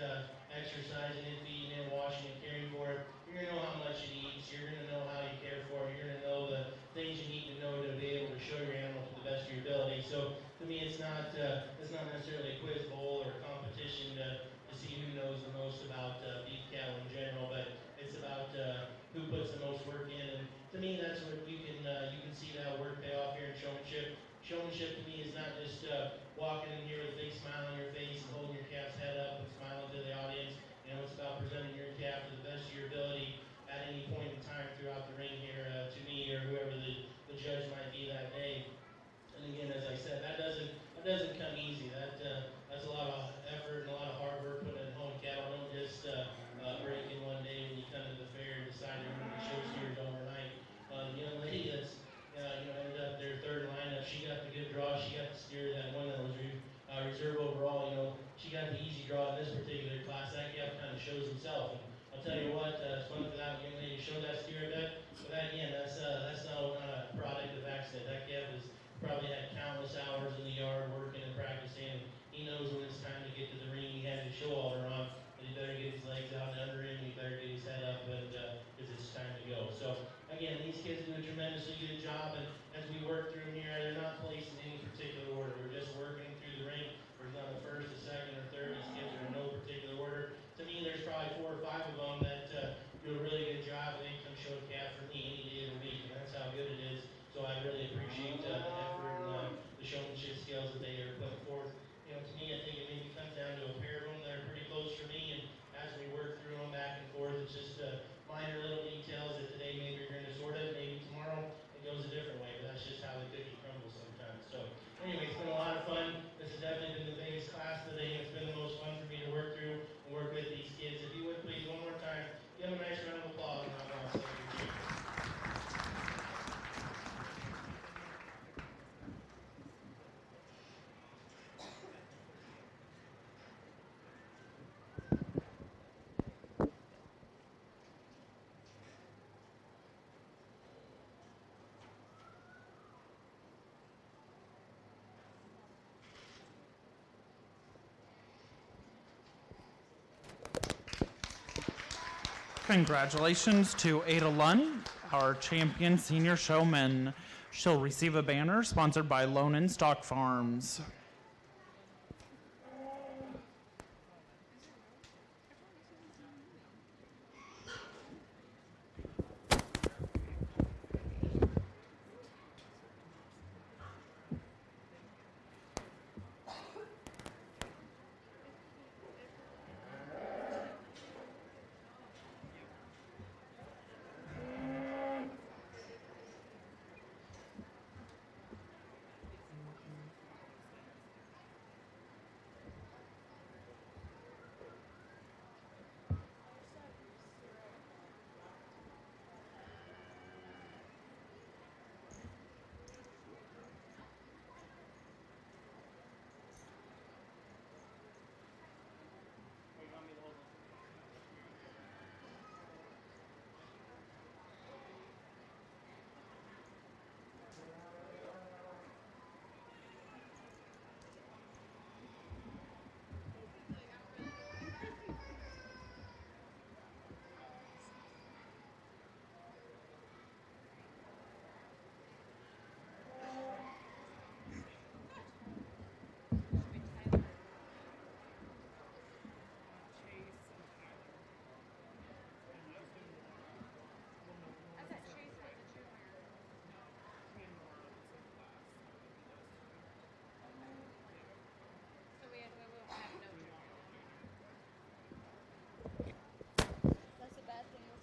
exercising it, feeding it, washing it, caring for it, you're going to know how much it eats. You're going to know how you care for it. You're going to know the things you need to know to be able to show your animal to the best of your ability. So to me, it's not necessarily a quiz bowl or a competition to see who knows the most about beef cattle in general, but it's about who puts the most work in. And to me, that's what you can see that work pay off here in showmanship. Showmanship to me is not just walking in here with a big smile on your face and holding your calf's head up and smiling to the audience. It's about presenting your calf to the best of your ability at any point in time throughout the ring here to me or whoever the judge might be that day. And again, as I said, that doesn't come easy. That's a lot of effort and a lot of hard work putting in home cattle. Don't just break in one day when you come to the fair and decide you're going to show steers overnight. The young lady that's ended up their third lineup, she got the good draw. She got the steer that one that was reserve overall. She got the easy draw in this particular class. That calf kind of shows himself. And I'll tell you what, it's fun for that young lady to show that steer a bit. But that, again, that's not a product of accident. That calf has probably had countless hours in the yard working and practicing. And he knows when it's time to get to the ring. He had his show halter on, but he better get his legs out and under him. He better get his head up, and because it's time to go. So again, these kids do a tremendously good job. And as we work through them here, they're not placed in any particular order. We're just working through the ring. There's not a first, a second, or third. These kids are in no particular order. To me, there's probably 4 or 5 of them that do a really good job. They come show a calf for me any day of the week, and that's how good it is. So I really appreciate the effort and the showmanship skills that they are putting forth. To me, I think it maybe comes down to a pair of them that are pretty close for me, and Congratulations to Ada Lund, our champion senior showman. She'll receive a banner sponsored by Lone and Stock Farms. So we will have no junior. That's a bad thing with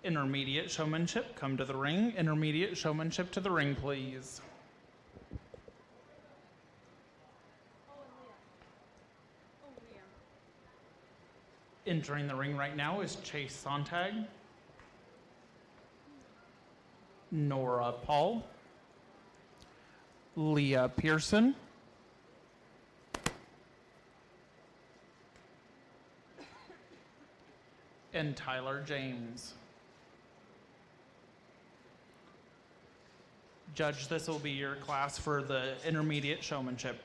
Intermediate showmanship, come to the ring. Intermediate showmanship to the ring, please. Entering the ring right now is Chase Sontag, Nora Paul, Leah Pearson, and Tyler James. Judge, this will be your class for the intermediate showmanship.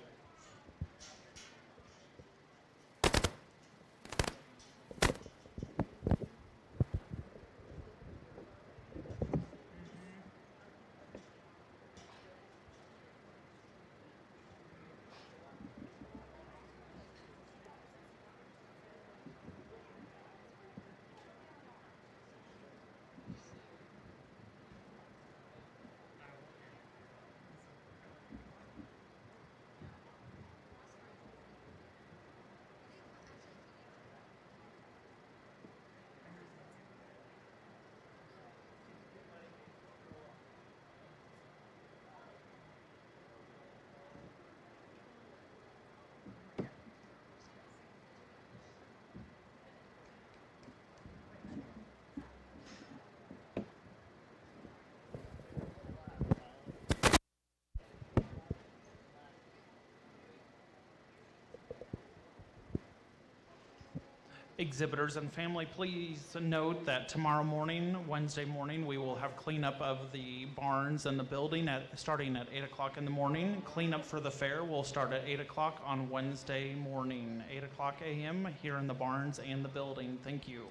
Exhibitors and family, please note that tomorrow morning, Wednesday morning, we will have cleanup of the barns and the building starting at 8 o'clock in the morning. Cleanup for the fair will start at 8 o'clock on Wednesday morning, 8 o'clock a.m. here in the barns and the building. Thank you.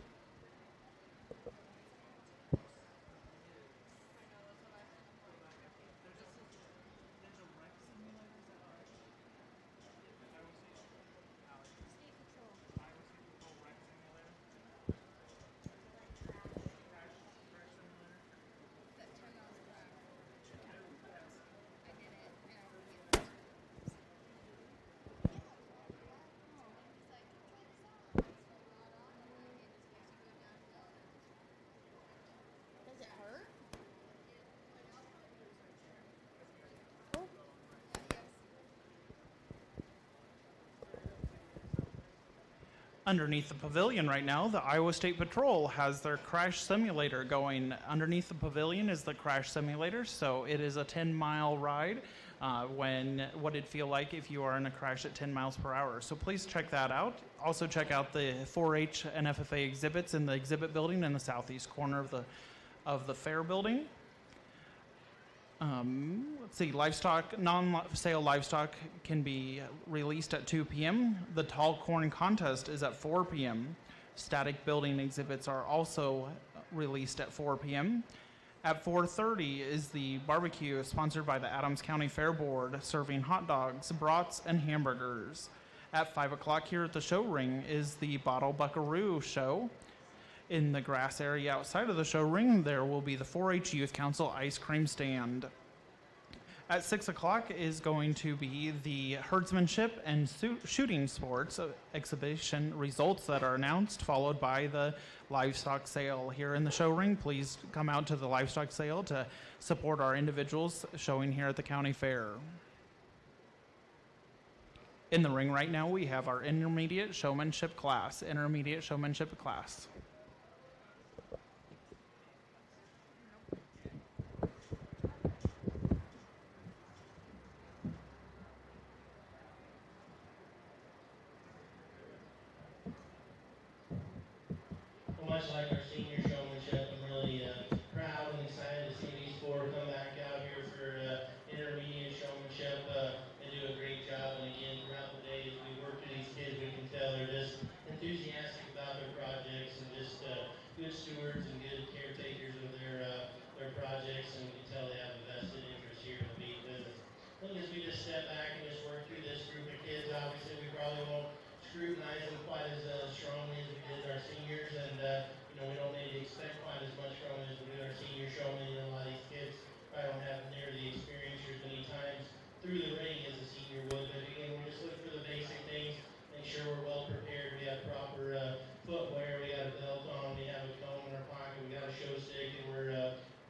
Does it hurt? Underneath the pavilion right now, the Iowa State Patrol has their crash simulator going. Underneath the pavilion is the crash simulator, so it is a 10-mile ride what it'd feel like if you are in a crash at 10 miles per hour. So please check that out. Also check out the 4-H and FFA exhibits in the exhibit building in the southeast corner of the fair building. Let's see, livestock, non-sale livestock can be released at 2 p.m. The tall corn contest is at 4 p.m. Static building exhibits are also released at 4 p.m. At 4:30 is the barbecue sponsored by the Adams County Fair Board, serving hot dogs, brats, and hamburgers. At 5 o'clock here at the show ring is the Bottle Buckaroo show. In the grass area outside of the show ring, there will be the 4-H Youth Council ice cream stand. At 6 o'clock is going to be the herdsmanship and shooting sports exhibition results that are announced, followed by the livestock sale here in the show ring. Please come out to the livestock sale to support our individuals showing here at the county fair. In the ring right now, we have our intermediate showmanship class. Much like our senior showmanship, I'm really proud and excited to see these four come back out here for intermediate showmanship. They do a great job, and again, throughout the day as we work with these kids, we can tell they're just enthusiastic about their projects and just good stewards and good caretakers of their projects, and we can tell they have a vested interest here in the beef business. I think as we just step back and just work through this group of kids, obviously we probably won't scrutinize them quite as strongly as we did our seniors, and we don't need to expect quite as much from them as we do our senior showmen. A lot of these kids probably don't have near the experience as many times through the ring as a senior would, but again, we're just looking for the basic things, make sure we're well prepared, we have proper footwear, we got a belt on, we have a comb in our pocket, we got a show stick, and we're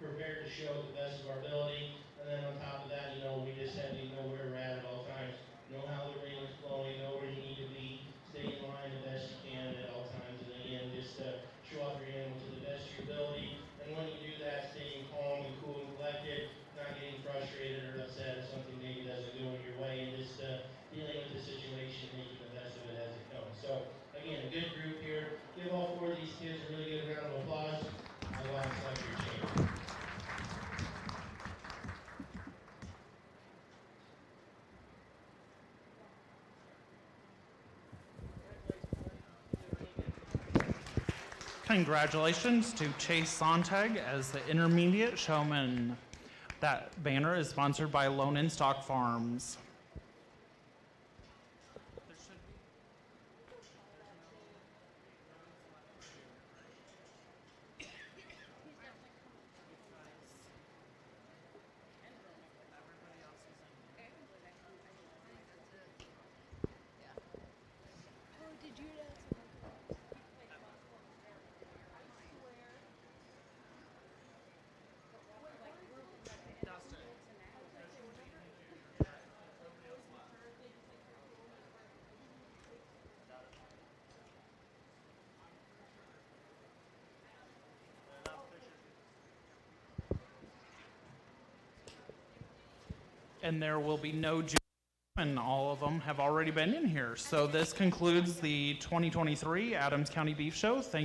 prepared to show the best of our ability. And then on top of that, we just have to know where we're at all times, know how the ring is flowing, know where you need to be, stay in line the best you can at all times, and again, just show off your animal to the best of your ability. And when you do that, staying calm and cool and collected, not getting frustrated or upset if something maybe doesn't go in your way, and just dealing with the situation, making the best of it as it comes. So again, a good group here. Give all four of these kids a really good round of applause. I want to select your champion. Congratulations to Chase Sontag as the intermediate showman. That banner is sponsored by Lone and Stock Farms. And there will be no juniors, and all of them have already been in here. So this concludes the 2023 Adams County Beef Show. Thank you.